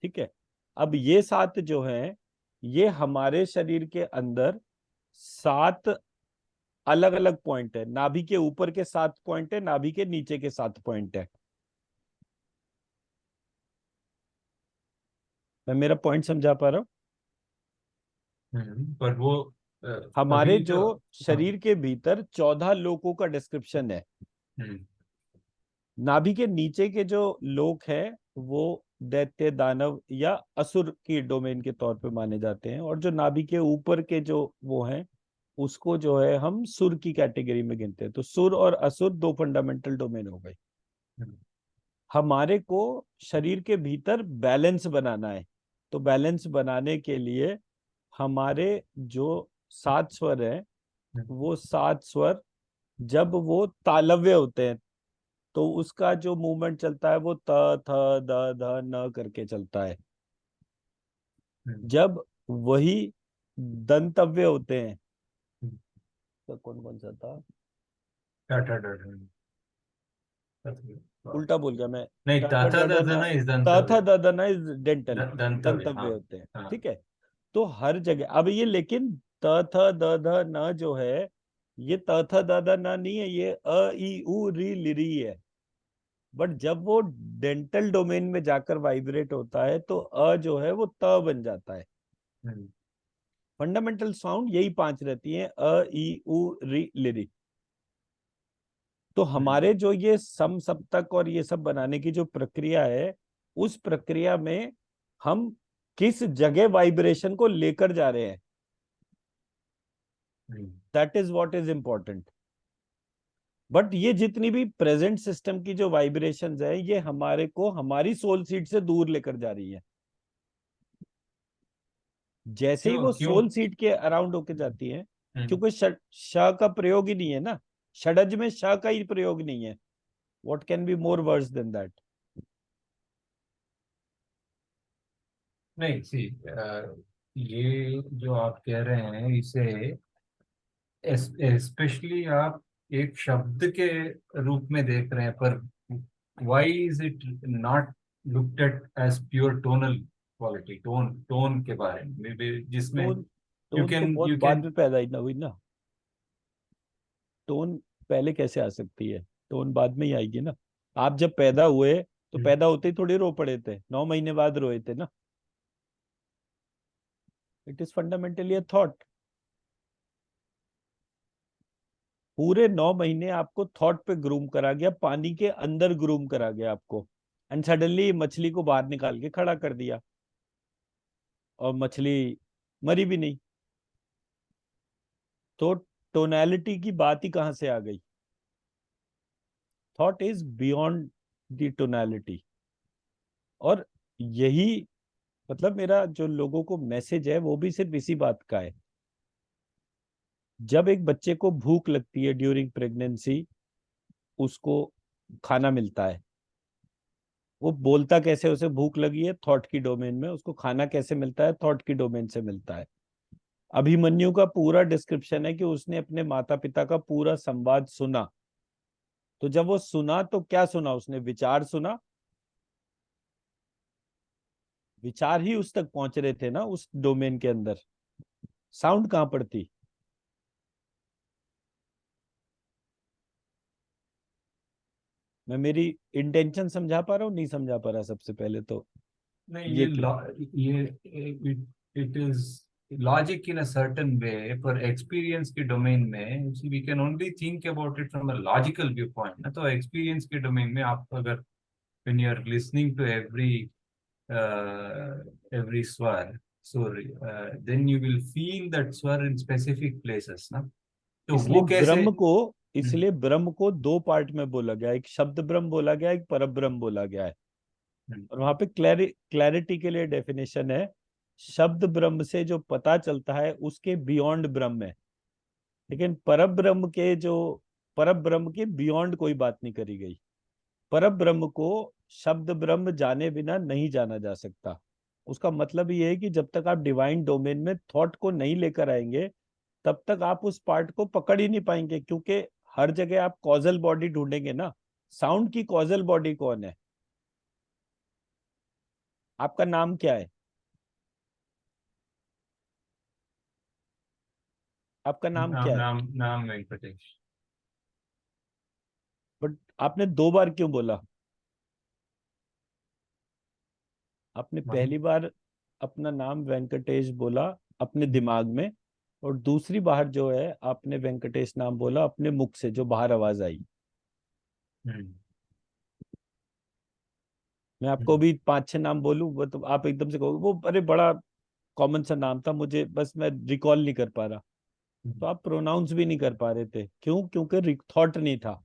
ठीक है। अब ये 7 जो हैं ये हमारे शरीर के अंदर 7 अलग अलग पॉइंट है। नाभि के ऊपर के 7 पॉइंट है, नाभि के नीचे के 7 पॉइंट है। मैं मेरा पॉइंट समझा पा रहा हूं? पर वो हमारे अभी जो जो। हाँ। शरीर के भीतर 14 लोकों का डिस्क्रिप्शन है। हम्म, नाभि के नीचे के जो लोक हैं वो दैत्य, दानव या असुर की डोमेन के तौर पे माने जाते हैं, और जो नाभि के ऊपर के जो वो हैं उसको जो है हम सुर की कैटेगरी में गिनते हैं। तो सुर और असुर 2 फंडामेंटल डोमेन हो गए। हम्म, हमारे को शरीर के भीतर बैलेंस बनाना है, तो बैलेंस बनाने के लिए हमारे जो 7 स्वर हैं हम्म, वो 7 स्वर जब वो तालव्य होते हैं तो उसका जो मूवमेंट चलता है वो त थ द ध न करके चलता है। हम्म, जब वही दंतव्य होते हैं, हम्म। तो कौन कौन सा था, टाटा टाटा। हाँ। उल्टा बोल गया मैं। नहीं, ट ठ ताथा ड ड न, दादा ना इस त थ दंतव्य। द द न इज डेंटल, दंतव्य, हाँ। दंतव्य होते हैं, हाँ। ठीक है। तो हर जगह अब ये, लेकिन त थ द ध न जो है ये त थ द ध न नहीं है, ये अ ई उ री लिरी है। बट जब वो डेंटल डोमेन में जाकर वाइब्रेट होता है तो अ जो है वो त बन जाता है। हम्म, फंडामेंटल साउंड यही 5 रहती हैं, अ ई उ री लिरी। तो हम्म, हमारे जो ये सम सप्तक और ये सब बनाने की जो प्रक्रिया है, उस प्रक्रिया में हम किस जगह वाइब्रेशन को लेकर जा रहे हैं, हम्म, that is what is important. But ये जितनी भी प्रेजेंट सिस्टम की जो वाइब्रेशंस है ये हमारे को हमारी सोल सीट से दूर लेकर जा रही है। जैसे ही क्यों वो क्यों? सोल सीट के अराउंड होके जाती है, हम्म, क्योंकि श का प्रयोग ही नहीं है ना, षडज में श का ही प्रयोग नहीं है। What can be more worse than that. नहीं सी, ये जो आप कह रहे हैं इसे स्पेशली आप एक शब्द के रूप में देख रहे हैं, पर why is it not looked at as pure tonal quality, tone के बारे में, maybe जिसमें टोन you टोन तो can बहुत you बाद can में पैदा ही ना हुई ना। टोन पहले कैसे आ सकती है? टोन बाद में ही आएगी ना। आप जब पैदा हुए तो पैदा होते ही थोड़ी रो पड़े थे, 9 महीने बाद रोए थे ना। It is fundamentally a thought. पूरे 9 महीने आपको थॉट पे ग्रूम करा गया, पानी के अंदर ग्रूम करा गया आपको, एंड सडनली मछली को बाहर निकाल के खड़ा कर दिया, और मछली मरी भी नहीं। तो टोनैलिटी की बात ही कहां से आ गई? Thought is beyond the tonality. और यही मतलब मेरा जो लोगों को मैसेज है वो भी सिर्फ इसी बात का है। जब एक बच्चे को भूख लगती है ड्यूरिंग प्रेगनेंसी, उसको खाना मिलता है, वो बोलता कैसे उसे भूख लगी है? थॉट की डोमेन में। उसको खाना कैसे मिलता है? थॉट की डोमेन से मिलता है। अभिमन्यु का पूरा डिस्क्रिप्शन है कि उसने अपने माता पिता का पूरा संवाद सुना। तो जब वो सुना तो क्या सुना उसने? विचार सुना। विचार ही उस तक पहुंच रहे थे ना, उस डोमेन के अंदर। साउंड कहां पर थी? मैं मेरी इंटेंशन समझा पा रहा हूँ, नहीं समझा पा रहा? सबसे पहले तो नहीं, ये ये it is logic in a certain way, पर एक्सपीरियंस के डोमेन में we can only think about it from a logical view point ना। तो एक्सपीरियंस के डोमेन में आप अगर when you are listening to every swar, so then you will feel that swar in specific places ना। तो इसलिए वो कैसे? ब्रह्म को इसलिए ब्रह्म को दो पार्ट में बोला गया, एक शब्द ब्रह्म बोला गया, एक पर ब्रह्म बोला गया है। और वहां पे क्लैरिटी के लिए डेफिनेशन है, शब्द ब्रह्म से जो पता चलता है उसके बियॉन्ड ब्रह्म है। लेकिन परम ब्रह्म के बियॉन्ड कोई बात नहीं करी गई। परम ब्रह्म को शब्द ब्रह्म जाने बिना नहीं जाना जा सकता। उसका मतलब ये है कि जब तक आप डिवाइन डोमेन में थॉट को नहीं लेकर आएंगे, तब तक आप उस पार्ट को पकड़ ही नहीं पाएंगे। क्योंकि हर जगह आप कॉजल बॉडी ढूंढेंगे ना। साउंड की कॉजल बॉडी कौन है? आपका नाम क्या है? आपका नाम नाम क्या है? नाम नाम वेंकटेश। बट आपने 2 बार क्यों बोला? आपने पहली बार अपना नाम वेंकटेश बोला अपने दिमाग में, और दूसरी बार जो है आपने वेंकटेश नाम बोला अपने मुख से, जो बाहर आवाज आई। हम्म, मैं आपको हम्म, भी 5-6 नाम बोलूं, वो तो आप एकदम से कहोगे वो अरे बड़ा कॉमन सा नाम था, मुझे बस मैं रिकॉल नहीं कर पा रहा। तो आप प्रोनाउंस भी नहीं कर पा रहे थे। क्यों? क्योंकि थॉट नहीं था।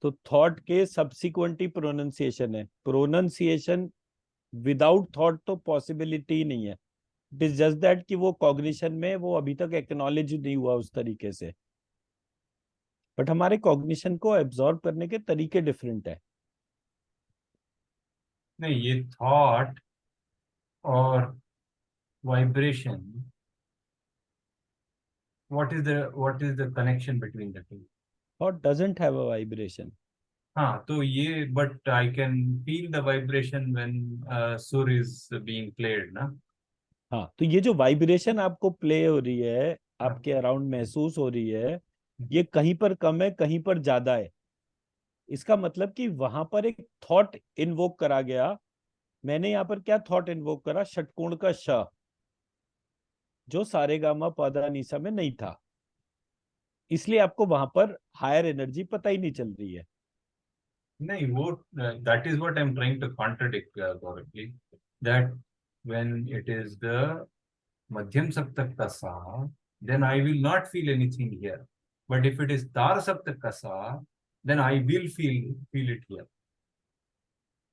तो थॉट के सब्सिक्वेंट ही प्रोनाउंसिएशन है। प्रोनाउंसिएशन विदाउट थॉट तो पॉसिबिलिटी ही नहीं है। इट इज जस्ट दैट कि वो कॉग्निशन में वो अभी तक एक्नॉलेज नहीं हुआ उस तरीके से। बट हमारे कॉग्निशन को एब्जॉर्ब करने के तरीके डिफरेंट है। नहीं, ये थॉट और vibration, what is the connection between the two? Thought doesn't have a vibration. हाँ, तो ये but I can feel the vibration when सुर इज बीइंग प्लेड ना। हाँ, तो ये जो वाइब्रेशन आपको प्ले हो रही है, हाँ, आपके अराउंड महसूस हो रही है, ये कहीं पर कम है, कहीं पर ज्यादा है। इसका मतलब कि वहां पर एक थॉट इन्वोक करा गया। मैंने यहाँ पर क्या थॉट इन्वोक करा? षटकोण का श, जो सारेगामा पधा निसा में नहीं था। इसलिए आपको वहां पर हायर एनर्जी पता ही नहीं चल रही है। नहीं, वो that is what I am trying to contradict Gaurav ji, that when it is the madhyam saptak का सा, then I will not feel anything here. But if it is tar saptak ka sa, then I will feel it here,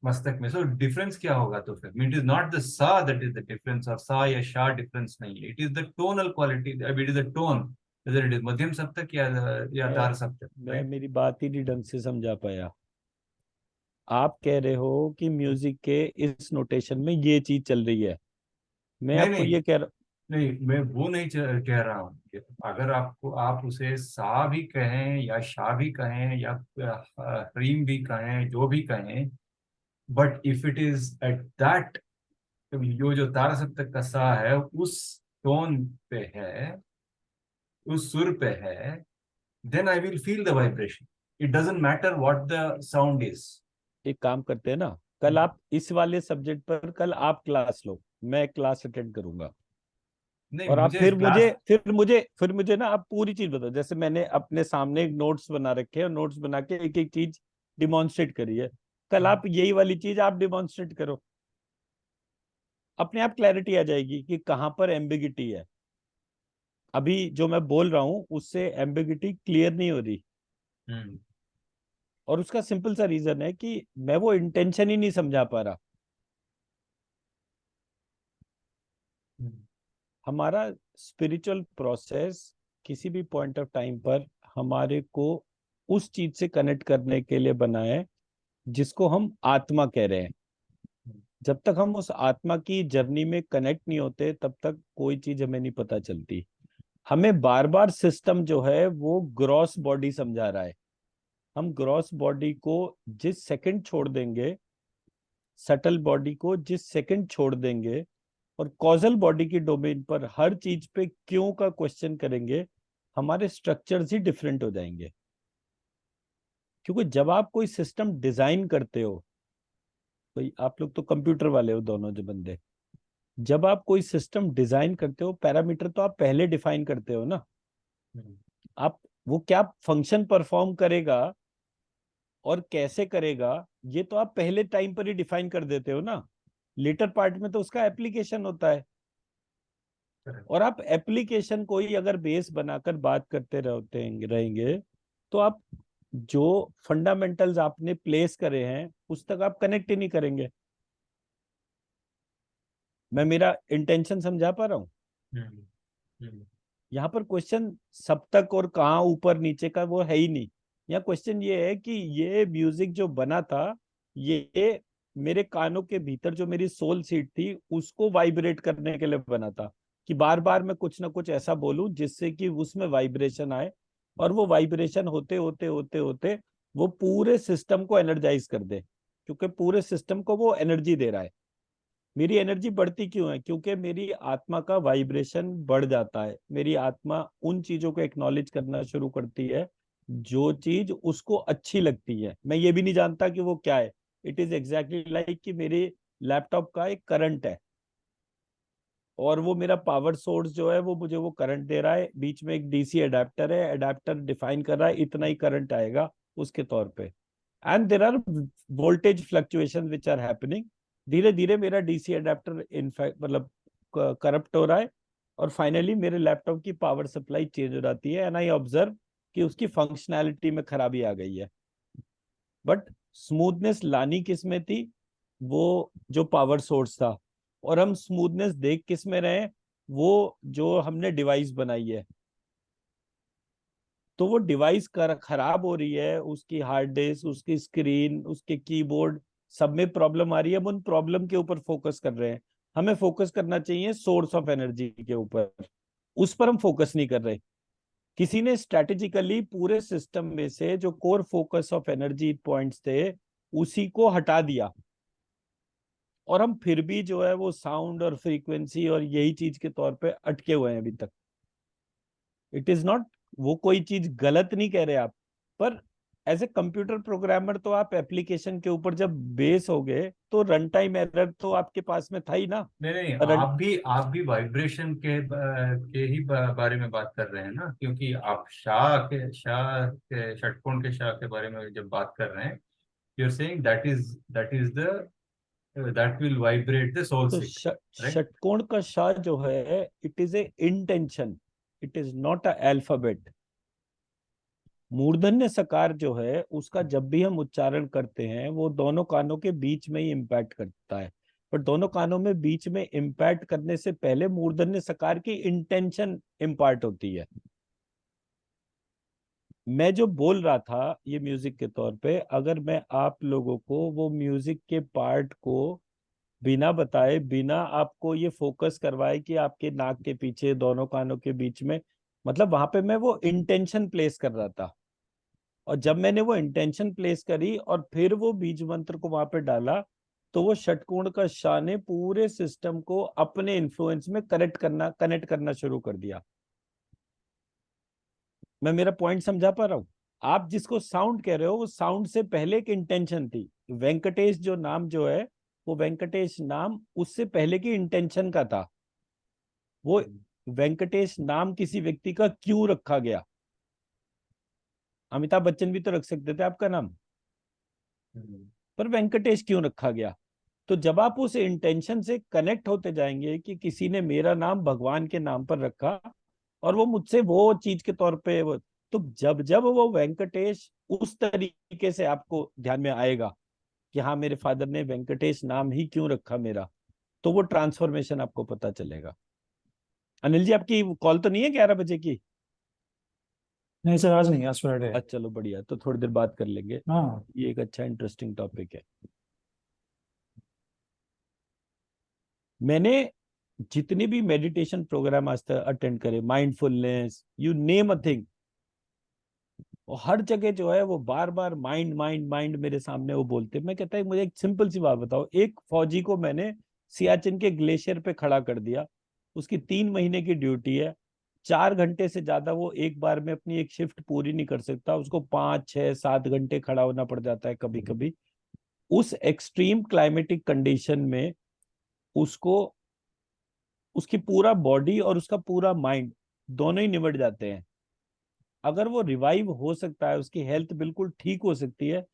मस्तक में। सो डिफरेंस क्या होगा? तो फिर इट इज नॉट द सा दैट इज द डिफरेंस, और सा या शा डिफरेंस नहीं है। It is the tonal quality, it is the tone, whether it is मध्यम सप्तक या मैं तार सप्तक, मैं राइट? मेरी बात ही नहीं ढंग से समझा पाया। आप कह रहे हो कि म्यूजिक के इस नोटेशन में ये चीज चल रही है। मैं नहीं आपको नहीं, ये कह रहा नहीं, मैं वो नहीं कह रहा हूँ कि अगर आपको, आप उसे सा भी कहें या शाह भी कहें या हरीम भी कहें, जो भी कहें, but if it is at that, जो तारा सप्तक का सा है उस टोन पे है, उस सुर पे है, then I will feel the vibration. It doesn't matter what the sound is. एक काम करते हैं ना, कल आप इस वाले सब्जेक्ट पर कल आप क्लास लो, मैं क्लास अटेंड करूंगा, नहीं, और आप मुझे फिर मुझे क्लास, फिर मुझे ना आप पूरी चीज बताओ। जैसे मैंने अपने सामने नोट्स बना रखे हैं, और नोट्स बना के एक एक चीज डिमॉन्स्ट्रेट करी है, कल आप यही वाली चीज आप डिमॉन्स्ट्रेट करो, अपने आप क्लैरिटी आ जाएगी कि कहाँ पर एम्बिगिटी है। अभी जो मैं बोल रहा हूँ उससे एम्बिगिटी क्लियर नहीं हो रही, हम्म, और उसका सिंपल सा रीजन है कि मैं वो इंटेंशन ही नहीं समझा पा रहा। हम्म, हमारा स्पिरिचुअल प्रोसेस किसी भी पॉइंट ऑफ टाइम पर हमारे को उस चीज से कनेक्ट करने के लिए बना है जिसको हम आत्मा कह रहे हैं। जब तक हम उस आत्मा की जर्नी में कनेक्ट नहीं होते तब तक कोई चीज हमें नहीं पता चलती। हमें बार बार सिस्टम जो है वो ग्रॉस बॉडी समझा रहा है। हम ग्रॉस बॉडी को जिस सेकंड छोड़ देंगे, सटल बॉडी को जिस सेकंड छोड़ देंगे, और कॉजल बॉडी की डोमेन पर हर चीज पे क्यों का क्वेश्चन करेंगे, हमारे स्ट्रक्चर्स ही डिफरेंट हो जाएंगे। क्योंकि जब आप कोई सिस्टम डिजाइन करते हो, कोई आप लोग तो कंप्यूटर वाले हो दोनों जो बंदे, जब आप कोई सिस्टम डिजाइन करते हो पैरामीटर तो आप पहले डिफाइन करते हो ना। हम्म, आप वो क्या फंक्शन परफॉर्म करेगा और कैसे करेगा, ये तो आप पहले टाइम पर ही डिफाइन कर देते हो ना। लेटर पार्ट में तो उसका एप्लीकेशन होता है, correct. और आप एप्लीकेशन को ही अगर बेस बनाकर बात करते रहेंगे तो आप जो फंडामेंटल्स आपने प्लेस करे हैं उस तक आप कनेक्ट ही नहीं करेंगे। मैं मेरा इंटेंशन समझा पा रहा हूँ? हम्म, हम्म, यहाँ पर क्वेश्चन सब तक और कहाँ ऊपर नीचे का वो है ही नहीं। यहाँ क्वेश्चन ये है कि ये म्यूजिक जो बना था, ये मेरे कानों के भीतर जो मेरी सोल सीट थी उसको वाइब्रेट करने के लिए बना था, कि बार बार मैं कुछ ना कुछ ऐसा बोलूं जिससे कि उसमें वाइब्रेशन आए, और वो वाइब्रेशन होते होते होते होते वो पूरे सिस्टम को एनर्जाइज कर दे, क्योंकि पूरे सिस्टम को वो एनर्जी दे रहा है। मेरी एनर्जी बढ़ती क्यों है? क्योंकि मेरी आत्मा का वाइब्रेशन बढ़ जाता है। मेरी आत्मा उन चीजों को एक्नॉलेज करना शुरू करती है जो चीज उसको अच्छी लगती है। मैं ये भी नहीं जानता कि वो क्या है। इट इज एग्जैक्टली लाइक कि मेरे लैपटॉप का एक करंट है, और वो मेरा पावर सोर्स जो है वो मुझे वो करंट दे रहा है, बीच में एक डीसी अडेप्टर है, अडेप्टर डिफाइन कर रहा है इतना ही करंट आएगा उसके तौर पे, and there are voltage fluctuation which are happening. धीरे धीरे मेरा डीसी अडेप्टर इनफैक्ट मतलब करप्ट हो रहा है, और फाइनली मेरे लैपटॉप की पावर सप्लाई चेंज हो जाती है, एंड आई ऑब्जर्व कि उसकी फंक्शनैलिटी में खराबी आ गई है। बट स्मूथनेस लानी किस में थी? वो जो पावर सोर्स था। और हम स्मूथनेस देख किस में रहे? वो जो हमने डिवाइस बनाई है। तो वो डिवाइस खराब हो रही है, उसकी हार्ड डिस्क, उसकी स्क्रीन, उसके कीबोर्ड, सब में प्रॉब्लम आ रही है। हम उन प्रॉब्लम के ऊपर फोकस कर रहे हैं। हमें फोकस करना चाहिए सोर्स ऑफ एनर्जी के ऊपर, उस पर हम फोकस नहीं कर रहे। किसी ने स्ट्रेटेजिकली पूरे सिस्टम में से जो core focus of energy points थे उसी को हटा दिया, और हम फिर भी जो है वो साउंड और फ्रीक्वेंसी और यही चीज के तौर पे अटके हुए हैं अभी तक। इट इज नॉट, वो कोई चीज गलत नहीं कह रहे आप, पर एज ए कंप्यूटर प्रोग्रामर तो आप एप्लीकेशन के ऊपर जब बेस हो गए तो रन टाइम एरर तो आपके पास में था ही ना। नहीं नहीं, रन आप भी वाइब्रेशन के ही बारे में बात कर रहे हैं ना, क्योंकि आप शाह के षटकोण के शाह के बारे में जब बात कर रहे हैं, you are saying that is the that will vibrate the soul to seat, right? षटकोण का शा जो है it is a intention, it is not a alphabet. मूर्धन्य सकार जो है उसका जब भी हम उच्चारण करते हैं वो दोनों कानों के बीच में ही इम्पैक्ट करता है, पर दोनों कानों में बीच में इम्पैक्ट करने से पहले मूर्धन्य सकार की इंटेंशन इम्पार्ट होती है। मैं जो बोल रहा था ये म्यूजिक के तौर पे, अगर मैं आप लोगों को वो म्यूजिक के पार्ट को बिना बताए, बिना आपको ये फोकस करवाए कि आपके नाक के पीछे, दोनों कानों के बीच में, मतलब वहां पे मैं वो इंटेंशन प्लेस कर रहा था। और जब मैंने वो इंटेंशन प्लेस करी और फिर वो बीज मंत्र को वहां पे डाला, तो वो षटकोण का शाह ने पूरे सिस्टम को अपने इन्फ्लुएंस में कनेक्ट करना शुरू कर दिया। मैं मेरा पॉइंट समझा पा रहा हूँ? आप जिसको साउंड कह रहे हो, वो साउंड से पहले एक इंटेंशन थी। वेंकटेश जो नाम जो है, वो वेंकटेश नाम उससे पहले की इंटेंशन का था। वो वेंकटेश नाम किसी व्यक्ति का क्यों रखा गया? अमिताभ बच्चन भी तो रख सकते थे आपका नाम, पर वेंकटेश क्यों रखा गया? तो जब आप उस इंटेंशन से कनेक्ट होते जाएंगे कि किसी ने मेरा नाम भगवान के नाम पर रखा और वो मुझसे वो चीज के तौर पे वो, तो जब जब वो वेंकटेश उस तरीके से आपको ध्यान में आएगा कि हाँ, मेरे फादर ने वेंकटेश नाम ही क्यों रखा मेरा, तो वो ट्रांसफॉर्मेशन आपको पता चलेगा। अनिल जी, आपकी कॉल तो नहीं है 11 बजे की? नहीं सर, आज नहीं, आज फ्राइडे है। अच्छा, चलो बढ़िया, तो थोड़ी देर बात कर लेंगे। हाँ। ये एक अच्छा इंटरेस्टिंग टॉपिक है। मैंने जितने भी मेडिटेशन प्रोग्राम आज तक अटेंड करे, mindfulness, you name a thing, और हर जगह जो है वो बार बार माइंड माइंड माइंड मेरे सामने वो बोलते। मैं कहता है मुझे एक सिंपल सी बात बताओ, एक फौजी को मैंने सियाचिन के ग्लेशियर पे खड़ा कर दिया, उसकी 3 महीने की ड्यूटी है, 4 घंटे से ज्यादा वो एक बार में अपनी एक शिफ्ट पूरी नहीं कर सकता, उसको 5 6 7 घंटे खड़ा होना पड़ जाता है कभी कभी। उस एक्सट्रीम क्लाइमेटिक कंडीशन में उसको, उसकी पूरा बॉडी और उसका पूरा माइंड दोनों ही निमट जाते हैं। अगर वो रिवाइव हो सकता है, उसकी हेल्थ बिल्कुल ठीक हो सकती है,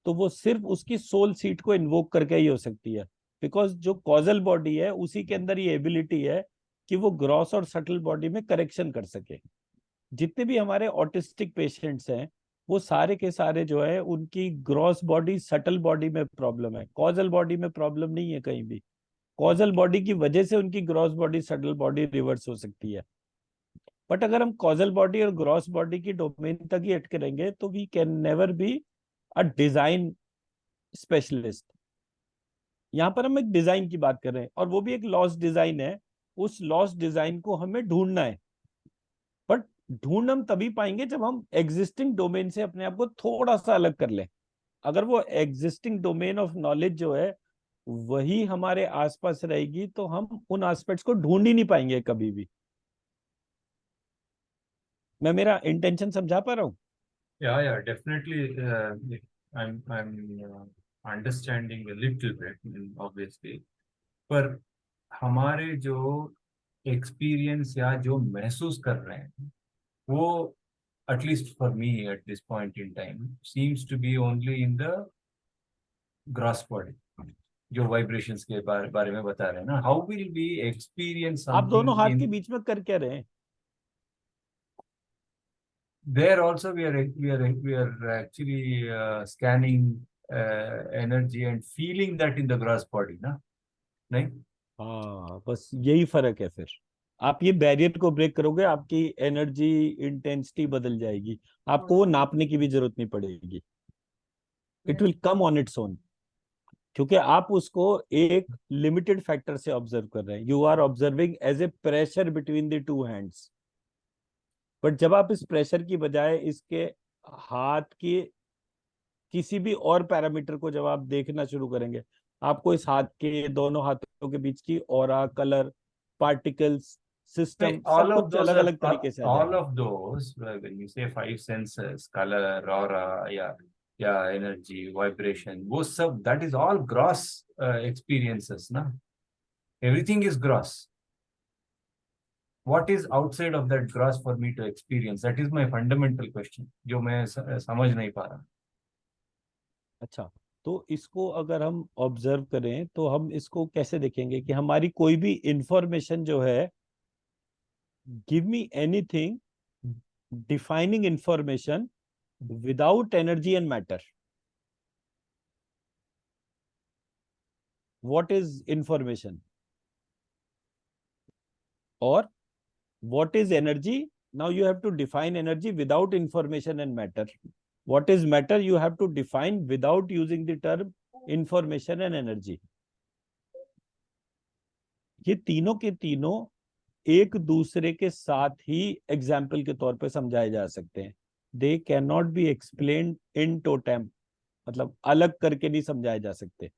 तो वो सिर्फ उसकी सोल सीट को इन्वोक करके ही हो सकती है। बिकॉज जो कॉजल बॉडी है, उसी के अंदर ये एबिलिटी है कि वो ग्रॉस और सटल बॉडी में करेक्शन कर सके। जितने भी हमारे ऑटिस्टिक पेशेंट्स हैं, वो सारे के सारे जो है, उनकी ग्रॉस बॉडी सटल बॉडी में प्रॉब्लम है, कॉजल बॉडी में प्रॉब्लम नहीं है कहीं भी। कॉजल बॉडी की वजह से उनकी gross body subtle body reverse हो सकती है। बट अगर हम कॉजल बॉडी और ग्रॉस बॉडी की डोमेन तक ही अटके रहेंगे, तो we can never be a design specialist. यहाँ पर हम एक डिजाइन की बात कर रहे हैं, और वो भी एक लॉस्ट डिजाइन है। उस लॉस्ट डिजाइन को हमें ढूंढना है। बट ढूंढ हम तभी पाएंगे जब हम एग्जिस्टिंग डोमेन से अपने आप को थोड़ा सा अलग कर लें। अगर वो एग्जिस्टिंग डोमेन ऑफ नॉलेज जो है वही हमारे आसपास रहेगी, तो हम उन एस्पेक्ट्स को ढूंढ ही नहीं पाएंगे कभी भी। मैं मेरा इंटेंशन समझा पा रहा हूँ? Yeah, definitely. I'm understanding a little bit, obviously. पर हमारे जो एक्सपीरियंस या जो महसूस कर रहे हैं, वो at least for me at this point in time seems to be only in the gross body, जो वाइब्रेशंस के बारे में बता रहे हैं ना। हाउ विल बी एक्सपीरियंस आप दोनों समथिंग हाथ के इन बीच में कर क्या रहे हैं? there also? We are actually scanning energy and feeling that in the gross body, ना? नहीं? हाँ, बस यही फर्क है। फिर आप ये बैरियर को ब्रेक करोगे, आपकी एनर्जी इंटेंसिटी बदल जाएगी, आपको वो नापने की भी जरूरत नहीं पड़ेगी। It will come on its own, क्योंकि आप उसको एक लिमिटेड फैक्टर से ऑब्जर्व कर रहे हैं। You are observing as a pressure between the two hands. But जब आप इस प्रेशर की बजाय इसके हाथ की किसी भी और पैरामीटर को जब आप देखना शुरू करेंगे, आपको इस हाथ के, दोनों हाथों के बीच की ऑरा, कलर, पार्टिकल्स, सिस्टम, सब All of कुछ those अलग are अलग तरीके से आ all जाएगा। of those when you say five senses, color, aura, yeah, energy, vibration, वो सब, that is all gross experiences, ना? Everything is gross. What is outside of that gross for me to experience? That is my fundamental question, जो मैं समझ नहीं पा रहा। अच्छा, तो इसको अगर हम ऑब्जर्व करें, तो हम इसको कैसे देखेंगे कि हमारी कोई भी इंफॉर्मेशन जो है, give me anything defining information without energy and matter. What is information और what is energy? Now you have to define energy without information and matter. What is matter? You have to define without using the term information and energy. ये तीनों के तीनों एक दूसरे के साथ ही एग्जाम्पल के तौर पे समझाए जा सकते हैं। They can not be explained in totem, मतलब अलग करके नहीं समझाए जा सकते।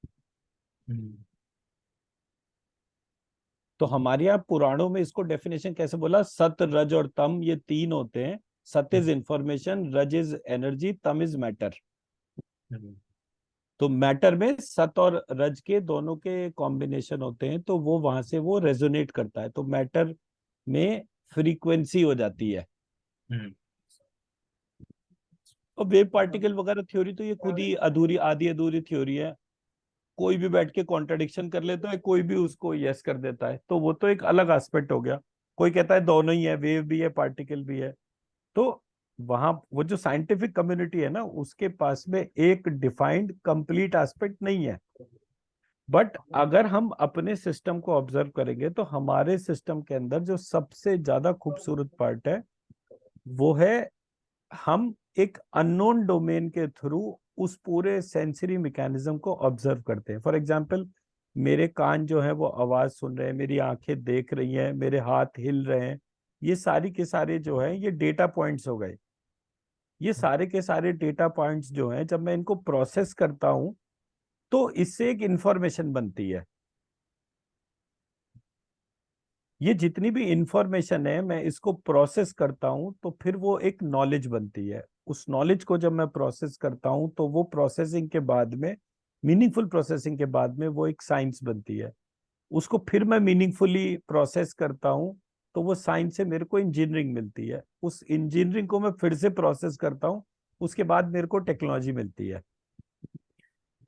तो हमारे यहाँ पुराणों में इसको डेफिनेशन कैसे बोला, सत रज और तम ये तीन होते हैं। सत इज इंफॉर्मेशन, रज इज एनर्जी, तम इज मैटर। तो मैटर में सत और रज के दोनों के कॉम्बिनेशन होते हैं, तो वो वहां से वो रेजोनेट करता है, तो मैटर में फ्रीक्वेंसी हो जाती है। और वेव पार्टिकल वगैरह थ्योरी तो ये खुद ही अधूरी, आधी अधूरी थ्योरी है। कोई भी बैठ के कॉन्ट्रडिक्शन कर लेता है, कोई भी उसको यस कर देता है, तो वो तो एक अलग एस्पेक्ट हो गया। कोई कहता है दोनों ही है, वेव भी है पार्टिकल भी है। तो वहां वो जो साइंटिफिक कम्युनिटी है ना, उसके पास में एक डिफाइंड कंप्लीट एस्पेक्ट नहीं है। बट अगर हम अपने सिस्टम को ऑब्जर्व करेंगे तो हमारे सिस्टम के अंदर जो सबसे ज्यादा खूबसूरत पार्ट है वो है, हम एक अननोन डोमेन के थ्रू उस पूरे सेंसरी मैकेनिज्म को ऑब्जर्व करते हैं। फॉर एग्जांपल, मेरे कान जो है वो आवाज सुन रहे हैं, मेरी आंखें देख रही हैं, मेरे हाथ हिल रहे हैं, ये सारी के सारे जो है ये डेटा पॉइंट्स हो गए। ये सारे के सारे डेटा पॉइंट्स जो हैं, जब मैं इनको प्रोसेस करता हूं तो इससे एक इंफॉर्मेशन बनती है। ये जितनी भी इंफॉर्मेशन है, मैं इसको प्रोसेस करता हूं तो फिर वो एक नॉलेज बनती है। उस नॉलेज को जब मैं प्रोसेस करता हूं तो वो प्रोसेसिंग के बाद में, मीनिंगफुल प्रोसेसिंग के बाद में वो एक साइंस बनती है। उसको फिर मैं मीनिंगफुली प्रोसेस करता हूं तो वो साइंस से मेरे को इंजीनियरिंग मिलती है। उस इंजीनियरिंग को मैं फिर से प्रोसेस करता हूं, उसके बाद मेरे को टेक्नोलॉजी मिलती है।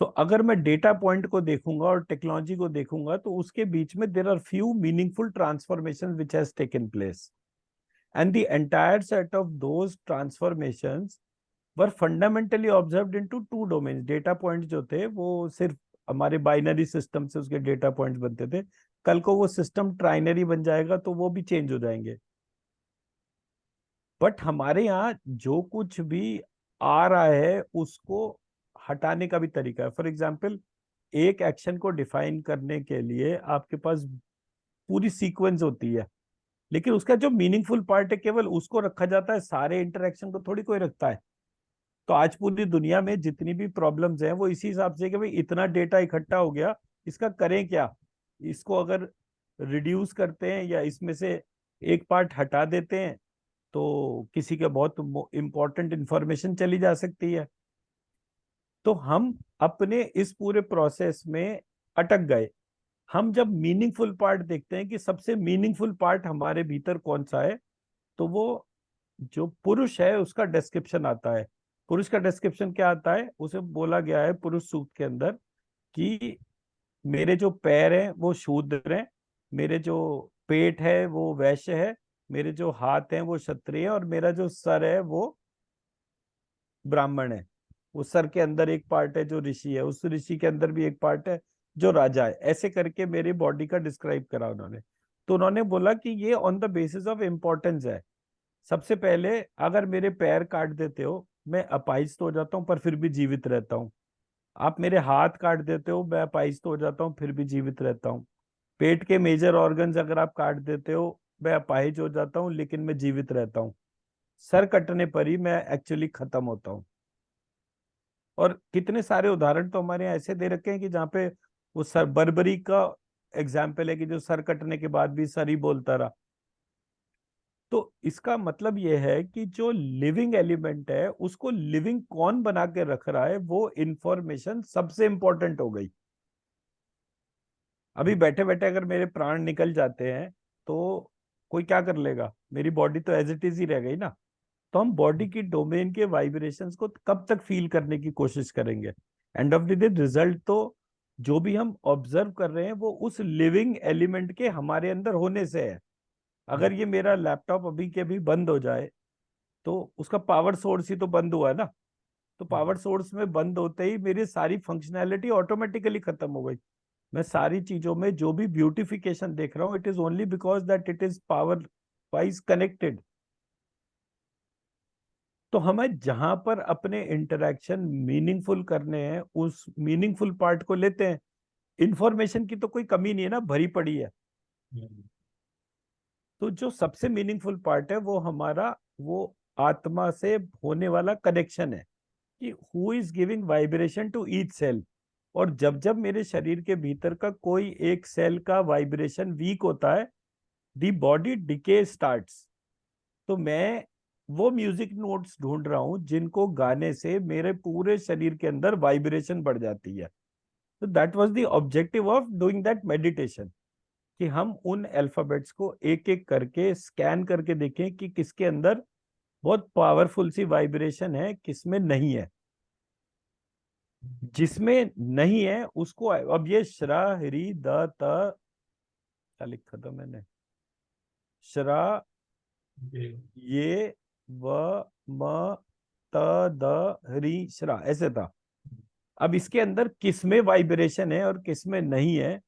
तो अगर मैं डेटा पॉइंट को देखूंगा और टेक्नोलॉजी को देखूंगा तो उसके बीच में there are few meaningful transformation which has taken place, and the entire set of those transformations were fundamentally observed into two domains. Data point जो थे वो सिर्फ हमारे बाइनरी सिस्टम से उसके डेटा पॉइंट्स बनते थे, कल को वो सिस्टम ट्राइनरी बन जाएगा तो वो भी चेंज हो जाएंगे। बट हमारे यहाँ जो कुछ भी आ रहा है उसको हटाने का भी तरीका है। फॉर एग्जाम्पल, एक एक्शन को डिफाइन करने के लिए आपके पास पूरी सीक्वेंस होती है, लेकिन उसका जो मीनिंगफुल पार्ट है केवल उसको रखा जाता है, सारे इंटरेक्शन को थोड़ी कोई रखता है। तो आज पूरी दुनिया में जितनी भी प्रॉब्लम्स हैं वो इसी हिसाब से कि भाई इतना डेटा इकट्ठा हो गया, इसका करें क्या। इसको अगर रिड्यूस करते हैं या इसमें से एक पार्ट हटा देते हैं तो किसी के बहुत इंपॉर्टेंट इंफॉर्मेशन चली जा सकती है। तो हम अपने इस पूरे प्रोसेस में अटक गए। हम जब मीनिंगफुल पार्ट देखते हैं कि सबसे मीनिंगफुल पार्ट हमारे भीतर कौन सा है, तो वो जो पुरुष है उसका डिस्क्रिप्शन आता है। पुरुष का डिस्क्रिप्शन क्या आता है, उसे बोला गया है पुरुष सूक्त के अंदर कि मेरे जो पैर हैं वो शूद्र हैं, मेरे जो पेट है वो वैश्य है, मेरे जो हाथ हैं वो क्षत्रिय है, और मेरा जो सर है वो ब्राह्मण है। उस सर के अंदर एक पार्ट है जो ऋषि है, उस ऋषि के अंदर भी एक पार्ट है जो राजा है। ऐसे करके मेरी बॉडी का डिस्क्राइब करा उन्होंने। तो उन्होंने बोला कि ये on the basis of importance है। सबसे पहले अगर मेरे पैर काट देते हो मैं अपाहिज तो हो जाता हूँ पर फिर भी जीवित रहता हूँ। आप मेरे हाथ काट देते हो मैं अपाहिज तो हो जाता हूँ फिर भी जीवित रहता हूँ। पेट के मेजर ऑर्गन्स अगर आप काट देते हो मैं अपाहिज हो जाता हूँ लेकिन मैं जीवित रहता हूँ। सर कटने पर ही मैं एक्चुअली खत्म होता हूँ। और कितने सारे उदाहरण तो हमारे यहाँ ऐसे दे रखे हैं कि जहाँ पे वो सर बर्बरी का एग्जाम्पल है कि जो सर कटने के बाद भी सर ही बोलता रहा। तो इसका मतलब ये है कि जो लिविंग एलिमेंट है उसको लिविंग कौन बना के रख रहा है, वो इंफॉर्मेशन सबसे इंपॉर्टेंट हो गई। अभी बैठे बैठे अगर मेरे प्राण निकल जाते हैं तो कोई क्या कर लेगा, मेरी बॉडी तो एज इट इज ही रह गई ना। तो हम बॉडी की डोमेन के वाइब्रेशंस को कब तक फील करने की कोशिश करेंगे। End of the day result तो जो भी हम ऑब्जर्व कर रहे हैं वो उस लिविंग एलिमेंट के हमारे अंदर होने से है। अगर ये मेरा लैपटॉप अभी के अभी बंद हो जाए तो उसका पावर सोर्स ही तो बंद हुआ है ना। तो पावर सोर्स में बंद होते ही मेरी सारी फंक्शनैलिटी ऑटोमेटिकली खत्म हो गई। मैं सारी चीजों में जो भी ब्यूटिफिकेशन देख रहा हूँ it is only because that it is power wise connected. तो हमें जहां पर अपने इंटरेक्शन मीनिंगफुल करने हैं उस मीनिंगफुल पार्ट को लेते हैं। इंफॉर्मेशन की तो कोई कमी नहीं है ना, भरी पड़ी है। तो जो सबसे मीनिंगफुल पार्ट है वो हमारा वो आत्मा से होने वाला कनेक्शन है कि who is giving vibration to each cell. और जब जब मेरे शरीर के भीतर का कोई एक सेल का वाइब्रेशन वीक होता है, दी बॉडी डिके स्टार्ट्स। तो मैं वो म्यूजिक नोट्स ढूंढ रहा हूं जिनको गाने से मेरे पूरे शरीर के अंदर वाइब्रेशन बढ़ जाती है। तो that was the objective of doing that meditation, कि हम उन अल्फाबेट्स को एक एक करके स्कैन करके देखें कि किसके अंदर बहुत पावरफुल सी वाइब्रेशन है, किसमें नहीं है। जिसमें नहीं है उसको, अब ये श्रा हरी द त, क्या लिखा था मैंने, श्रा ये व म त द हरी श्रा, ऐसे था। अब इसके अंदर किसमें वाइब्रेशन है और किसमें नहीं है,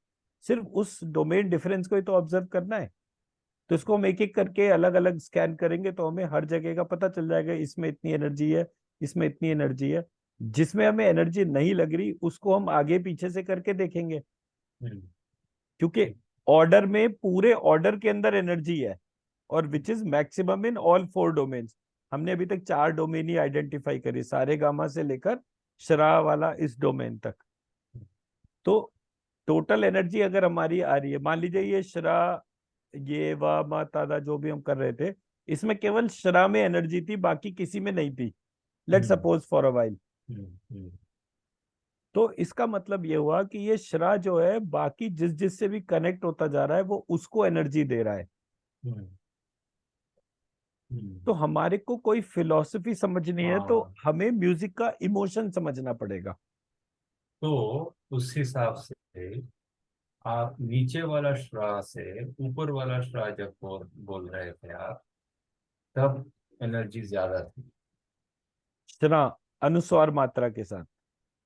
सिर्फ उस डोमेन डिफरेंस को ही तो ऑब्जर्व करना है। तो इसको हम एक एक करके अलग अलग स्कैन करेंगे तो हमें हर जगह का पता चल जाएगा, इसमें इतनी एनर्जी है, इसमें इतनी एनर्जी है। जिसमें हमें एनर्जी नहीं लग रही उसको हम आगे पीछे से करके देखेंगे, क्योंकि ऑर्डर में पूरे ऑर्डर के अंदर एनर्जी है, और which is maximum in all 4 domains. हमने अभी तक 4 डोमेन ही आइडेंटिफाई करी, सारे गामा से लेकर शरा वाला इस डोमेन तक। तो टोटल एनर्जी अगर हमारी आ रही है, मान लीजिए ये शरा ये वा मा तादा जो भी हम कर रहे थे, इसमें केवल शरा में एनर्जी थी, बाकी किसी में नहीं थी, let suppose for a while. तो इसका मतलब ये हुआ कि ये शरा जो है बाकी जिस जिस से भी कनेक्ट होता जा रहा है वो उसको एनर्जी दे रहा है। तो हमारे को कोई फिलॉसफी समझनी है तो हाँ, हमें म्यूजिक का इमोशन समझना पड़ेगा। तो उस हिसाब से आप नीचे वाला श्रा से ऊपर वाला श्रा जब बोल रहे थे आप, तब एनर्जी ज्यादा थी। शरा अनुस्वार मात्रा के साथ।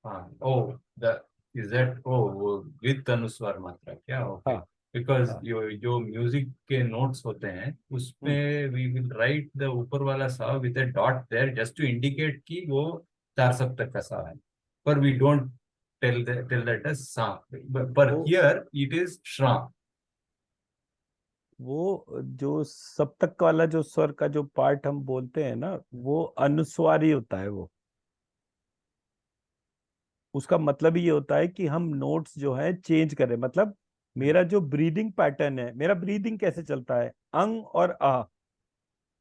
हाँ, ओ, द इज दैट, ओ वो विद अनुस्वार मात्रा क्या? ओके, हाँ बिकॉज हाँ। जो म्यूजिक के नोट्स होते हैं हम्म। उसमें वी विल राइट द ऊपर वाला सा with a dot there just to indicate कि वो 4 सप्तक का सा है, पर we don't tell that as sa, पर वो हियर इट इज श्रा। वो जो सप्तक वाला जो स्वर का जो पार्ट हम बोलते हैं ना, वो अनुस्वारी होता है। वो उसका मतलब ये होता है कि हम नोट्स जो है चेंज करें। मतलब मेरा जो ब्रीदिंग पैटर्न है, मेरा ब्रीदिंग कैसे चलता है, अंग और अ।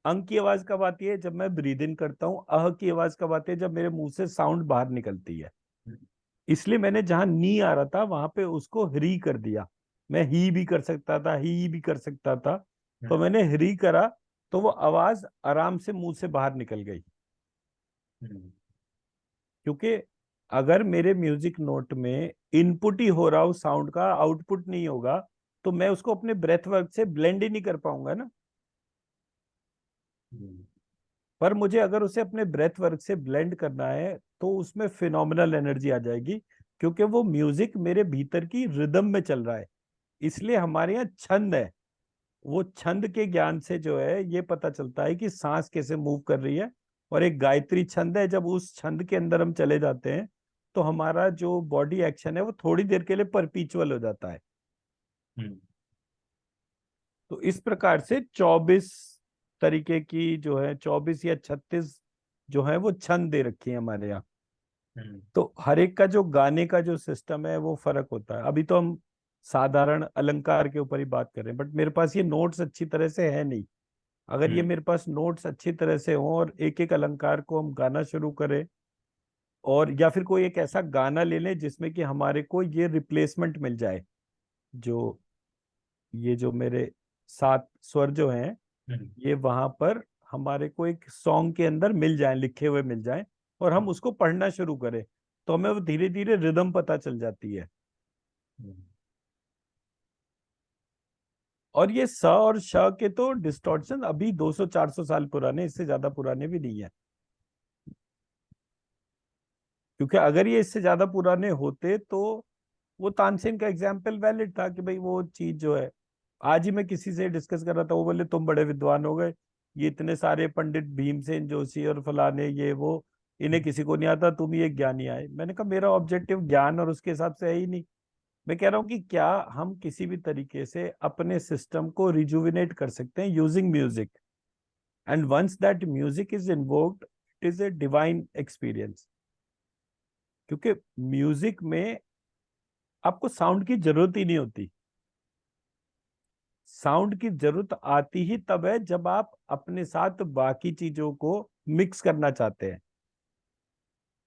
अंग की आवाज कब आती है, जब मैं ब्रीद इन करता हूँ। अह की आवाज कब आती है, जब मेरे मुंह से साउंड बाहर निकलती है। इसलिए मैंने जहां नी आ रहा था वहां पे उसको हरी कर दिया। मैं ही भी कर सकता था, ही भी कर सकता था, तो मैंने हरी करा, तो वो आवाज आराम से मुंह से बाहर निकल गई। क्योंकि अगर मेरे म्यूजिक नोट में इनपुट ही हो रहा हो, साउंड का आउटपुट नहीं होगा, तो मैं उसको अपने ब्रेथ वर्क से ब्लेंड ही नहीं कर पाऊंगा ना। पर मुझे अगर उसे अपने ब्रेथ वर्क से ब्लेंड करना है तो उसमें फिनोमिनल एनर्जी आ जाएगी, क्योंकि वो म्यूजिक मेरे भीतर की रिदम में चल रहा है। इसलिए हमारे यहाँ छंद है। वो छंद के ज्ञान से जो है ये पता चलता है कि सांस कैसे मूव कर रही है। और एक गायत्री छंद है, जब उस छंद के अंदर हम चले जाते हैं तो हमारा जो बॉडी एक्शन है वो थोड़ी देर के लिए परपीचुअल हो जाता है। तो इस प्रकार से 24 तरीके की जो है, 24 या 36 जो है वो छंद दे रखी है हमारे यहाँ। तो हर एक का जो गाने का जो सिस्टम है वो फर्क होता है। अभी तो हम साधारण अलंकार के ऊपर ही बात कर रहे हैं, बट मेरे पास ये नोट्स अच्छी तरह से है नहीं। अगर ये मेरे पास नोट्स अच्छी तरह से हों और एक एक अलंकार को हम गाना शुरू करें, और या फिर कोई एक ऐसा गाना ले लें जिसमें कि हमारे को ये रिप्लेसमेंट मिल जाए, जो ये जो मेरे 7 स्वर जो हैं ये वहां पर हमारे को एक सॉन्ग के अंदर मिल जाए, लिखे हुए मिल जाए, और हम उसको पढ़ना शुरू करें, तो हमें वो धीरे धीरे रिदम पता चल जाती है। और ये स और श के तो डिस्टॉर्शन अभी 200-400 साल पुराने, इससे ज्यादा पुराने भी नहीं है। क्योंकि अगर ये इससे ज्यादा पुराने होते तो वो तानसेन का एग्जाम्पल वैलिड था कि भाई वो चीज जो है। आज ही मैं किसी से डिस्कस कर रहा था, वो बोले तुम बड़े विद्वान हो गए, ये इतने सारे पंडित भीमसेन जोशी और फलाने ये वो, इन्हें किसी को नहीं आता, तुम ये ज्ञानी आए। मैंने कहा मेरा ऑब्जेक्टिव ज्ञान और उसके हिसाब से है ही नहीं। मैं कह रहा हूं कि क्या हम किसी भी तरीके से अपने सिस्टम को रिजुविनेट कर सकते हैं using music, and once that music is invoked it is a divine experience. क्योंकि म्यूजिक में आपको साउंड की जरूरत ही नहीं होती। साउंड की जरूरत आती ही तब है जब आप अपने साथ बाकी चीजों को मिक्स करना चाहते हैं।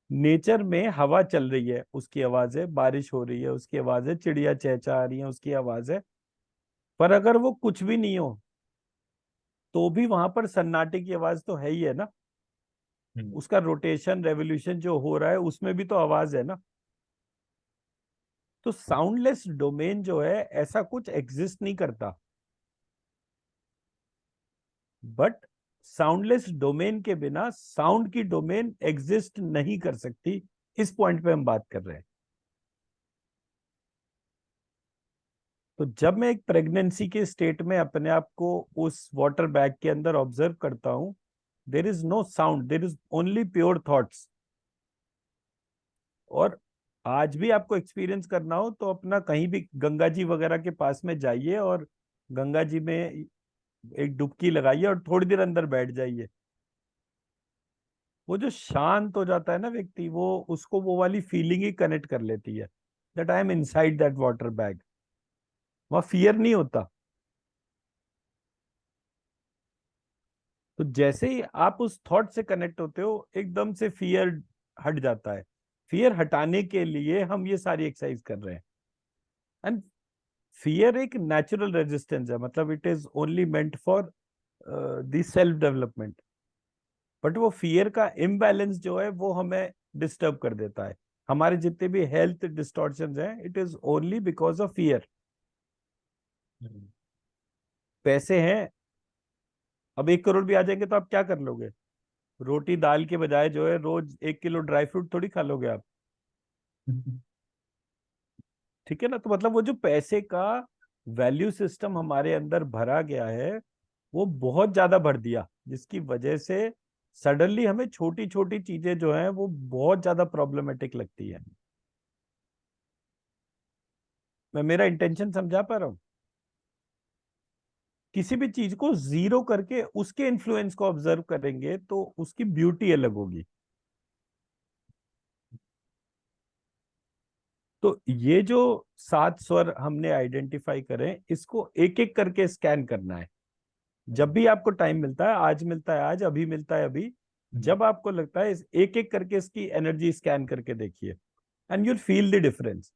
नेचर में हवा चल रही है उसकी आवाज है, बारिश हो रही है उसकी आवाज है, चिड़िया चहचहा रही है उसकी आवाज है, पर अगर वो कुछ भी नहीं हो तो भी वहां पर सन्नाटे की आवाज तो है ही है ना। उसका रोटेशन रेवोल्यूशन जो हो रहा है उसमें भी तो आवाज है ना। तो साउंडलेस डोमेन जो है ऐसा कुछ एग्जिस्ट नहीं करता, बट साउंडलेस डोमेन के बिना साउंड की डोमेन एग्जिस्ट नहीं कर सकती। इस पॉइंट पे हम बात कर रहे हैं। तो जब मैं एक प्रेगनेंसी के स्टेट में अपने आप को उस वाटर बैग के अंदर ऑब्जर्व करता हूं, there is no sound, there is only pure thoughts. और आज भी आपको एक्सपीरियंस करना हो तो अपना कहीं भी गंगा जी वगैरह के पास में जाइए और गंगा जी में एक डुबकी लगाइए और थोड़ी देर अंदर बैठ जाइए। वो जो शांत हो जाता है ना व्यक्ति, वो उसको वो वाली फीलिंग ही कनेक्ट कर लेती है that I am inside that water bag. वहां फियर नहीं होता। तो जैसे ही आप उस थॉट से कनेक्ट होते हो एकदम से फियर हट जाता है। फियर हटाने के लिए हम ये सारी एक्सरसाइज कर रहे हैं। एंड फियर एक नेचुरल रेजिस्टेंस है, मतलब it is only meant for the self development. But वो फियर का इम्बैलेंस जो है वो हमें डिस्टर्ब कर देता है। हमारे जितने भी हेल्थ डिस्टॉर्शंस हैं it is only because of fear. पैसे हैं, अब 1 करोड़ भी आ जाएंगे तो आप क्या कर लोगे? रोटी दाल के बजाय जो है रोज 1 किलो ड्राई फ्रूट थोड़ी खा लोगे आप। ठीक है ना। तो मतलब वो जो पैसे का वैल्यू सिस्टम हमारे अंदर भरा गया है वो बहुत ज्यादा भर दिया, जिसकी वजह से सडनली हमें छोटी छोटी चीजें जो हैं वो बहुत ज्यादा प्रॉब्लमेटिक लगती है। मैं मेरा इंटेंशन समझा पा रहा हूँ? किसी भी चीज को जीरो करके उसके इन्फ्लुएंस को ऑब्जर्व करेंगे तो उसकी ब्यूटी अलग होगी। तो ये जो 7 स्वर हमने आइडेंटिफाई करे, इसको एक एक करके स्कैन करना है। जब भी आपको टाइम मिलता है, आज मिलता है आज, अभी मिलता है अभी, जब आपको लगता है इस एक एक करके इसकी एनर्जी स्कैन करके देखिए and you'll feel the difference.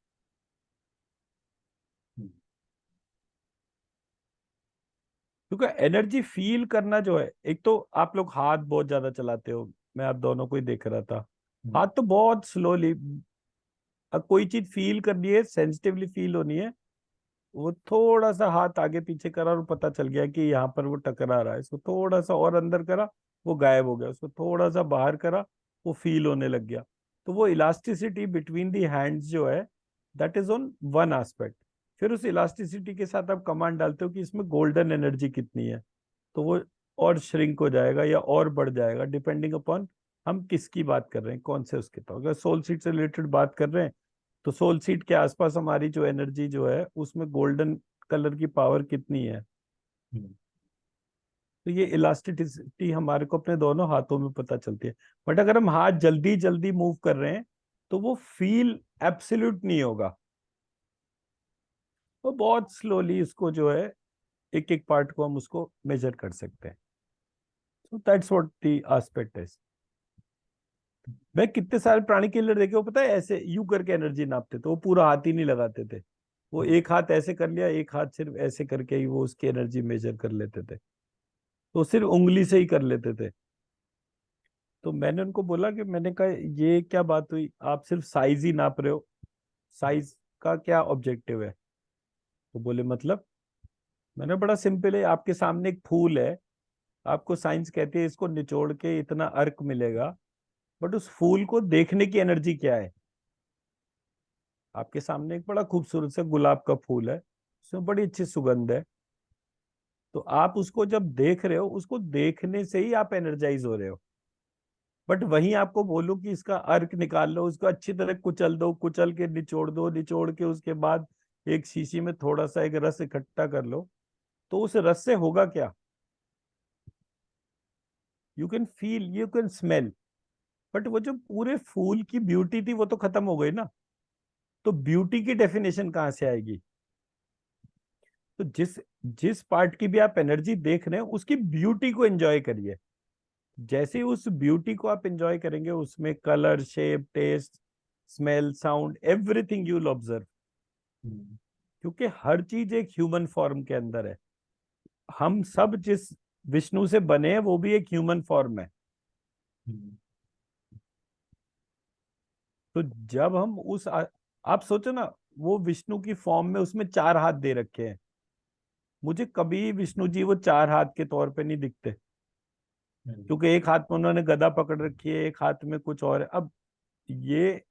क्योंकि एनर्जी फील करना जो है, एक तो आप लोग हाथ बहुत ज्यादा चलाते हो, मैं आप दोनों को ही देख रहा था, हाथ तो बहुत स्लोली। अब कोई चीज फील करनी है, सेंसिटिवली फील होनी है, वो थोड़ा सा हाथ आगे पीछे करा और पता चल गया कि यहाँ पर वो टकरा रहा है, इसको थोड़ा सा और अंदर करा वो गायब हो गया, उसको थोड़ा सा बाहर करा वो फील होने लग गया। तो वो इलास्टिसिटी बिटवीन दी हैंड्स जो है that is on one aspect. फिर उस इलास्टिसिटी के साथ आप कमांड डालते हो कि इसमें गोल्डन एनर्जी कितनी है, तो वो और श्रिंक हो जाएगा या और बढ़ जाएगा डिपेंडिंग अपॉन हम किसकी बात कर रहे हैं, कौन से उसके। तो अगर सोल सीड से रिलेटेड बात कर रहे हैं तो सोल सीड के आसपास हमारी जो एनर्जी जो है उसमें गोल्डन कलर की पावर कितनी है। तो ये इलास्टिसिटी हमारे को अपने दोनों हाथों में पता चलती है। बट अगर हम हाथ जल्दी जल्दी मूव कर रहे हैं तो वो फील एब्सोल्यूट नहीं होगा। वो बहुत स्लोली इसको जो है एक एक पार्ट को हम उसको मेजर कर सकते हैं। So that's what the aspect is. मैं कितने सारे प्राणी किलर देखे हो पता है, ऐसे यू करके एनर्जी नापते थे, वो पूरा हाथ ही नहीं लगाते थे। वो एक हाथ ऐसे कर लिया, एक हाथ सिर्फ ऐसे करके ही वो उसकी एनर्जी मेजर कर लेते थे। तो सिर्फ उंगली से ही कर लेते थे। तो मैंने उनको बोला कि मैंने कहा ये क्या बात हुई, आप सिर्फ साइज ही नाप रहे हो, साइज का क्या ऑब्जेक्टिव है? तो बोले मतलब। मैंने बड़ा सिंपल है, आपके सामने एक फूल है, आपको साइंस कहती है इसको निचोड़ के इतना अर्क मिलेगा, बट उस फूल को देखने की एनर्जी क्या है? आपके सामने एक बड़ा खूबसूरत सा गुलाब का फूल है, उसमें बड़ी अच्छी सुगंध है, तो आप उसको जब देख रहे हो, उसको देखने से ही आप एनर्जाइज हो रहे हो। बट वहीं आपको बोलूं कि इसका अर्क निकाल लो, उसको अच्छी तरह कुचल दो, कुचल के निचोड़ दो, निचोड़ के उसके बाद एक शीशी में थोड़ा सा एक रस इकट्ठा कर लो, तो उस रस से होगा क्या? You can feel, you can smell, but वो जो पूरे फूल की ब्यूटी थी वो तो खत्म हो गई ना। तो ब्यूटी की डेफिनेशन कहाँ से आएगी? तो जिस जिस पार्ट की भी आप एनर्जी देख रहे हैं उसकी ब्यूटी को एंजॉय करिए। जैसे ही उस ब्यूटी को आप एंजॉय करेंगे, उसमें colour, shape, taste, smell, sound, everything you will observe. क्योंकि हर चीज एक ह्यूमन फॉर्म के अंदर है। हम सब जिस विष्णु से बने हैं वो भी एक ह्यूमन फॉर्म है। तो जब हम आप सोचो ना, वो विष्णु की फॉर्म में उसमें 4 हाथ दे रखे हैं। मुझे कभी विष्णु जी वो 4 हाथ के तौर पे नहीं दिखते, क्योंकि एक हाथ में उन्होंने गदा पकड़ रखी है, एक हाथ में कुछ और है। अब ये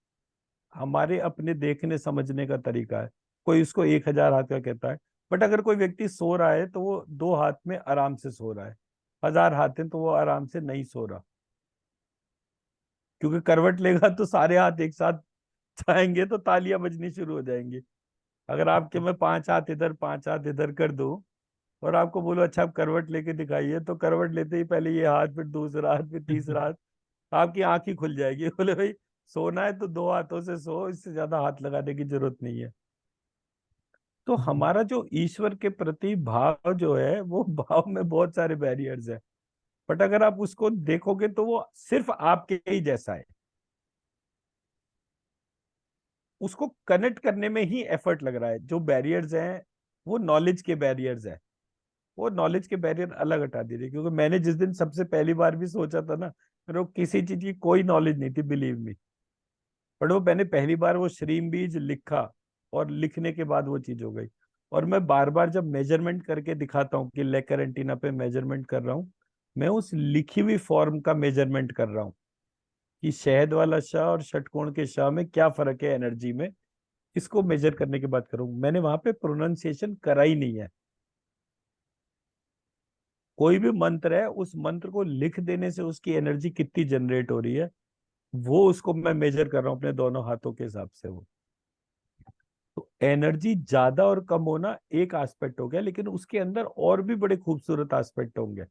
हमारे अपने देखने समझने का तरीका है। कोई उसको 1000 हाथ का कहता है, बट अगर कोई व्यक्ति सो रहा है तो वो 2 हाथ में आराम से सो रहा है। 1000 हाथ है तो वो आराम से नहीं सो रहा, क्योंकि करवट लेगा तो सारे हाथ एक साथ जाएंगे तो तालियां बजनी शुरू हो जाएंगी। अगर आपके मैं 5 हाथ इधर 5 हाथ इधर कर दूं और आपको बोलो अच्छा आप करवट लेके दिखाइए, तो करवट लेते ही पहले ये हाथ, फिर दूसरा हाथ, फिर तीसरा हाथ, आपकी आंख ही खुल जाएगी। बोले भाई सोना है तो 2 हाथों से सो, इससे ज्यादा हाथ लगाने की जरूरत नहीं है। तो हमारा जो ईश्वर के प्रति भाव जो है, वो भाव में बहुत सारे बैरियर्स है, बट अगर आप उसको देखोगे तो वो सिर्फ आपके ही जैसा है। उसको कनेक्ट करने में ही एफर्ट लग रहा है। जो बैरियर्स हैं वो नॉलेज के बैरियर्स है। वो नॉलेज के बैरियर अलग हटा दीजिए, क्योंकि मैंने जिस दिन सबसे पहली बार भी सोचा था ना, मेरे को किसी चीज की कोई नॉलेज नहीं थी, बिलीव मी। बट वो मैंने पहली बार वो श्रीम बीज लिखा, और लिखने के बाद वो चीज हो गई। और मैं बार बार जब मेजरमेंट करके दिखाता हूँ कि लेकर एंटीना पे मेजरमेंट कर रहा हूँ, मैं उस लिखी हुई फॉर्म का मेजरमेंट कर रहा हूँ कि शहद वाला शाह और षटकोण के शाह में क्या फर्क है एनर्जी में। इसको मेजर करने की बात करूं, मैंने वहां पे प्रोनाउंसिएशन करा ही नहीं है। कोई भी मंत्र है, उस मंत्र को लिख देने से उसकी एनर्जी कितनी जनरेट हो रही है, वो उसको मैं मेजर कर रहा हूँ अपने दोनों हाथों के हिसाब से। वो तो एनर्जी ज्यादा और कम होना एक एस्पेक्ट हो गया, लेकिन उसके अंदर और भी बड़े खूबसूरत एस्पेक्ट होंगे।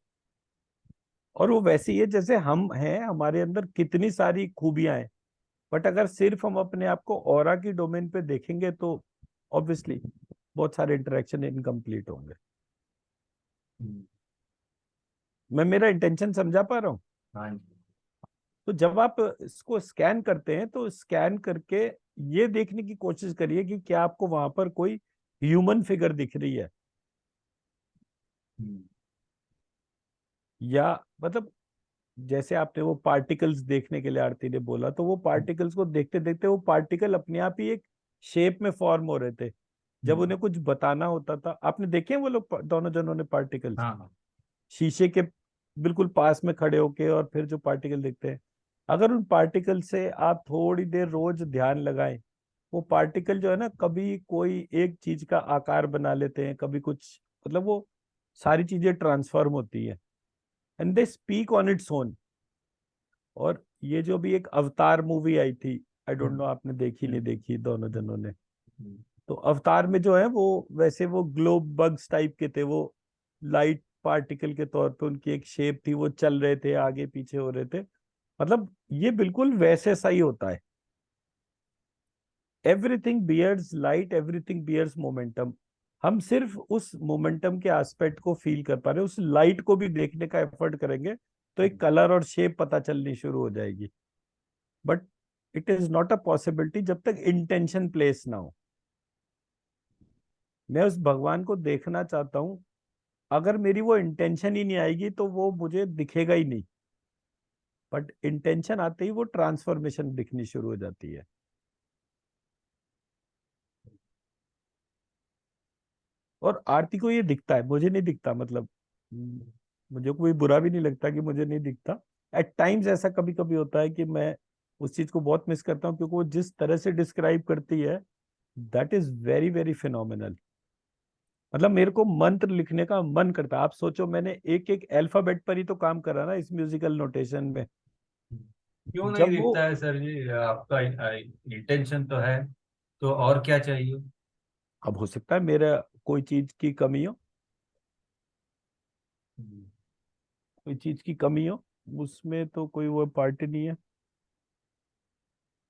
और वो वैसे ही है जैसे हम हैं, हमारे अंदर कितनी सारी खूबियां हैं, बट अगर सिर्फ हम अपने आप को ऑरा की डोमेन पे देखेंगे तो ऑब्वियसली बहुत सारे इंटरेक्शन इनकम्प्लीट होंगे। मैं मेरा इंटेंशन समझा पा रहा हूँ? हाँ जी। तो जब आप इसको स्कैन करते हैं तो स्कैन करके ये देखने की कोशिश करिए कि क्या आपको वहां पर कोई ह्यूमन फिगर दिख रही है, या मतलब जैसे आपने वो पार्टिकल्स देखने के लिए आरती ने बोला, तो वो पार्टिकल्स को देखते देखते वो पार्टिकल अपने आप ही एक शेप में फॉर्म हो रहे थे। जब उन्हें कुछ बताना होता था, आपने देखे हैं वो लोग दोनों जनों ने पार्टिकल्स हाँ। शीशे के बिल्कुल पास में खड़े होके, और फिर जो पार्टिकल दिखते हैं, अगर उन पार्टिकल से आप थोड़ी देर रोज ध्यान लगाएं, वो पार्टिकल जो है ना, कभी कोई एक चीज का आकार बना लेते हैं, कभी कुछ, मतलब वो सारी चीजें ट्रांसफॉर्म होती है, and they speak on its own. और ये जो भी एक अवतार मूवी आई थी, आई डोंट नो आपने देखी नहीं देखी दोनों जनों ने, तो अवतार में जो है वो वैसे वो ग्लोब बग्स टाइप के थे, वो लाइट पार्टिकल के तौर पे उनकी एक शेप थी, वो चल रहे थे, आगे पीछे हो रहे थे। मतलब ये बिल्कुल वैसे सा ही होता है। Everything bears light, everything bears momentum. हम सिर्फ उस मोमेंटम के एस्पेक्ट को फील कर पा रहे हैं, उस लाइट को भी देखने का एफर्ट करेंगे तो एक कलर और शेप पता चलनी शुरू हो जाएगी। But it is not a possibility जब तक इंटेंशन प्लेस ना हो। मैं उस भगवान को देखना चाहता हूं, अगर मेरी वो इंटेंशन ही नहीं आएगी तो वो मुझे दिखेगा ही नहीं। बट इंटेंशन आते ही वो ट्रांसफॉर्मेशन दिखनी शुरू हो जाती है। और आरती को ये दिखता है, मुझे नहीं दिखता। मतलब मुझे कोई बुरा भी नहीं लगता कि मुझे नहीं दिखता। एट टाइम्स ऐसा कभी कभी होता है कि मैं उस चीज को बहुत मिस करता हूँ, क्योंकि वो जिस तरह से डिस्क्राइब करती है, that is very very phenomenal. मतलब मेरे को मंत्र लिखने का मन करता है। आप सोचो, मैंने एक एक अल्फाबेट पर ही तो काम करा ना इस म्यूजिकल नोटेशन में। क्यों नहीं जब वो, दिखता है सर जी? आपका इंटेंशन तो है, तो और क्या चाहिए? अब हो सकता है मेरा कोई चीज की कमी हो, हम्म। कोई चीज की कमी हो, उसमें तो कोई वो पार्टी नहीं है।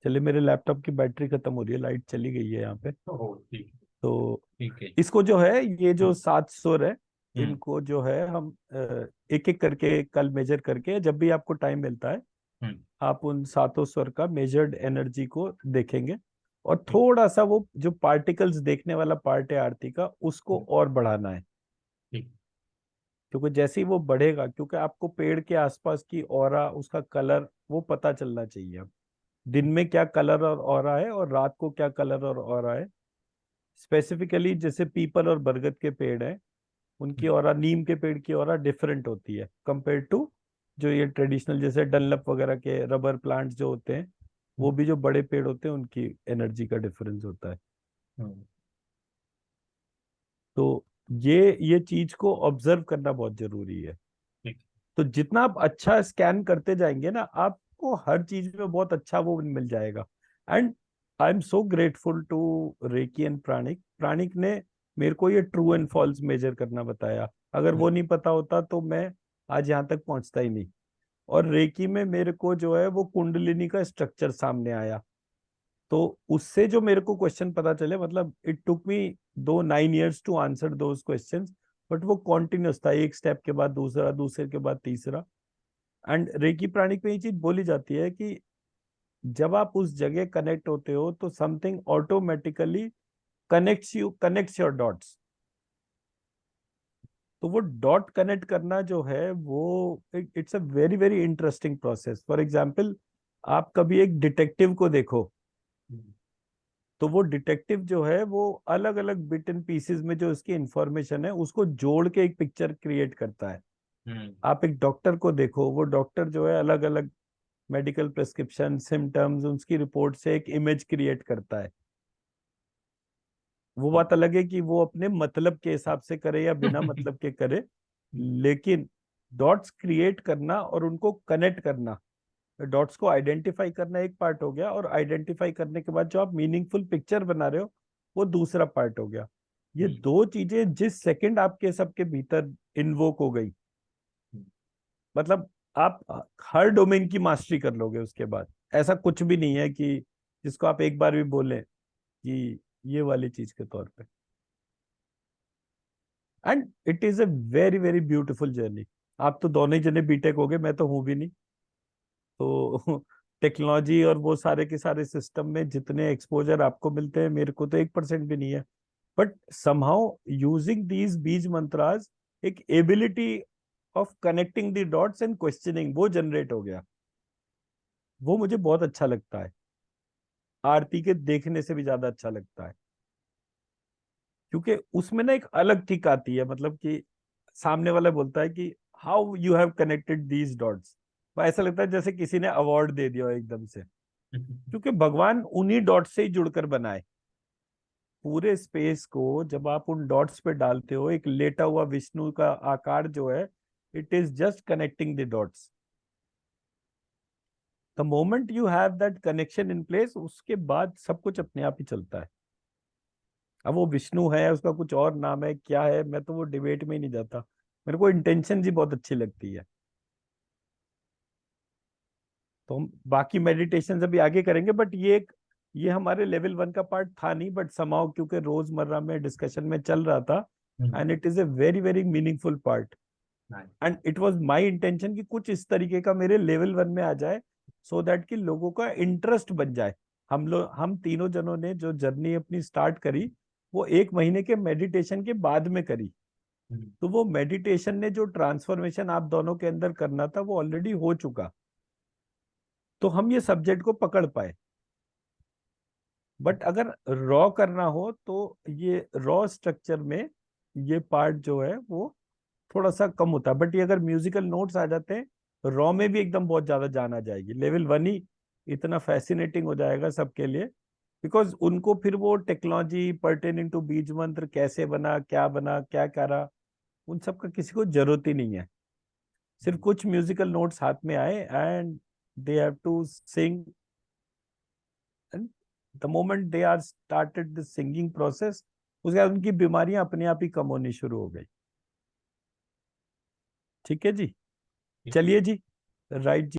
चले, मेरे लैपटॉप की बैटरी खत्म हो रही है, लाइट चली गई है यहाँ पे। ओह ठीक है। तो ठीक है। इसको जो है, ये जो हम्म। 7 सुर है, हम्म। इनको जो है हम एक एक करके कल मेजर करके, जब भी आपको टाइम मिलता है हम्म। आप उन 7 स्वर का मेजर्ड एनर्जी को देखेंगे। और ठीक। थोड़ा सा वो जो पार्टिकल्स देखने वाला पार्ट है आरती का, उसको हम्म। और बढ़ाना है। ठीक। क्योंकि जैसे ही वो बढ़ेगा, क्योंकि आपको पेड़ के आसपास की ऑरा, उसका कलर वो पता चलना चाहिए। अब दिन में क्या कलर और ऑरा है, और रात को क्या कलर और ऑरा है। स्पेसिफिकली जैसे पीपल और बरगद के पेड़ हैं, उनकी हम्म। ऑरा, नीम के पेड़ की ऑरा डिफरेंट होती है कंपेयर टू जो ये ट्रेडिशनल जैसे डनलप वगैरह के रबर प्लांट्स जो होते हैं, वो भी जो बड़े पेड़ होते हैं उनकी एनर्जी का डिफरेंस होता है। हम्म। तो ये चीज को ऑब्जर्व करना बहुत जरूरी है। ठीक। तो जितना आप अच्छा स्कैन करते जाएंगे ना, आपको हर चीज में बहुत अच्छा वो मिल जाएगा। And I am so grateful to reiki and pranic. Pranic ने मेरे को ये ट्रू एंड फॉल्स मेजर करना बताया। अगर वो नहीं पता होता तो मैं आज यहाँ तक पहुंचता ही नहीं। और रेकी में मेरे को जो है वो कुंडलिनी का स्ट्रक्चर सामने आया। तो उससे जो मेरे को क्वेश्चन पता चले, मतलब it took me 9 years to answer those questions, but वो कॉन्टिन्यूस था, एक स्टेप के बाद दूसरा, दूसरे के बाद तीसरा। एंड रेकी प्राणिक में ये चीज बोली जाती है कि जब आप उस जगह कनेक्ट होते हो तो something automatically connects your dots. तो वो डॉट कनेक्ट करना जो है वो it's a very very interesting process. For example, आप कभी एक डिटेक्टिव को देखो, हम्म। तो वो डिटेक्टिव जो है वो अलग अलग बिट एंड पीसेस में जो उसकी इंफॉर्मेशन है उसको जोड़ के एक पिक्चर क्रिएट करता है। हम्म। आप एक डॉक्टर को देखो, वो डॉक्टर जो है अलग अलग मेडिकल प्रिस्क्रिप्शन, सिम्टम्स, उसकी रिपोर्ट से एक इमेज क्रिएट करता है। वो बात अलग है कि वो अपने मतलब के हिसाब से करे या बिना मतलब के करे, लेकिन डॉट्स क्रिएट करना और उनको कनेक्ट करना, डॉट्स को आइडेंटिफाई करना एक पार्ट हो गया, और आइडेंटिफाई करने के बाद जो आप मीनिंगफुल पिक्चर बना रहे हो वो दूसरा पार्ट हो गया। ये दो चीजें जिस सेकंड आपके सबके भीतर इन्वोक हो गई, मतलब आप हर डोमेन की मास्टरी कर लोगे उसके बाद। ऐसा कुछ भी नहीं है कि जिसको आप एक बार भी बोलें कि ये वाली चीज के तौर पे। And it is a very very beautiful journey. आप तो दोनों ही जने बीटेक हो गए, मैं तो हूं भी नहीं। तो टेक्नोलॉजी और वो सारे के सारे सिस्टम में जितने एक्सपोजर आपको मिलते हैं, मेरे को तो 1% भी नहीं है। बट समहाउ यूजिंग दीज बीज मंत्रास, एक ability of connecting the dots and questioning वो जनरेट हो गया। वो मुझे बहुत अच्छा लगता है, आरती के देखने से भी ज्यादा अच्छा लगता है। क्योंकि उसमें ना एक अलग किक आती है, मतलब कि सामने वाला बोलता है कि how you have connected these dots. ऐसा लगता है जैसे किसी ने अवार्ड दे दिया हो एकदम से। क्योंकि भगवान उन्हीं डॉट से ही जुड़कर बनाए पूरे स्पेस को। जब आप उन डॉट्स पे डालते हो, एक लेटा हुआ विष्णु का आकार जो है, it is just connecting the dots. The moment you have that connection in place, उसके बाद सब कुछ अपने आप ही चलता है। अब वो विष्णु है, उसका कुछ और नाम है, क्या है, मैं तो वो डिबेट में ही नहीं जाता। मेरे को इंटेंशन ही बहुत अच्छी लगती है। तो हम बाकी मेडिटेशन अभी आगे करेंगे, बट ये हमारे लेवल 1 का पार्ट था नहीं, बट समाओ क्योंकि रोजमर्रा में डिस्कशन में चल रहा था, and it is a very very meaningful part. And it was my intention कि कुछ इस तरीके का मेरे लेवल 1 में आ जाए, सो दैट कि लोगों का इंटरेस्ट बन जाए। हम तीनों जनों ने जो जर्नी अपनी स्टार्ट करी, वो 1 महीने के मेडिटेशन के बाद में करी। तो वो मेडिटेशन ने जो ट्रांसफॉर्मेशन आप दोनों के अंदर करना था वो ऑलरेडी हो चुका। तो हम ये सब्जेक्ट को पकड़ पाए। बट अगर रॉ करना हो तो ये रॉ स्ट्रक्चर में ये पार्ट जो है वो थोड़ा सा कम होता है। बट ये अगर म्यूजिकल नोट्स आ जाते हैं रॉ में भी एकदम बहुत ज्यादा जान आ जाएगी। लेवल 1 ही इतना फैसिनेटिंग हो जाएगा सबके लिए, बिकॉज उनको फिर वो टेक्नोलॉजी पर्टेनिंग टू बीज मंत्र कैसे बना क्या करा, उन सब का किसी को जरूरत ही नहीं है। सिर्फ कुछ म्यूजिकल नोट्स हाथ में आए and they have to sing, and the moment they are started the singing process, उसके बाद उनकी बीमारियां अपने आप ही कम होनी शुरू हो गई। ठीक है जी, चलिए जी, राइट जी।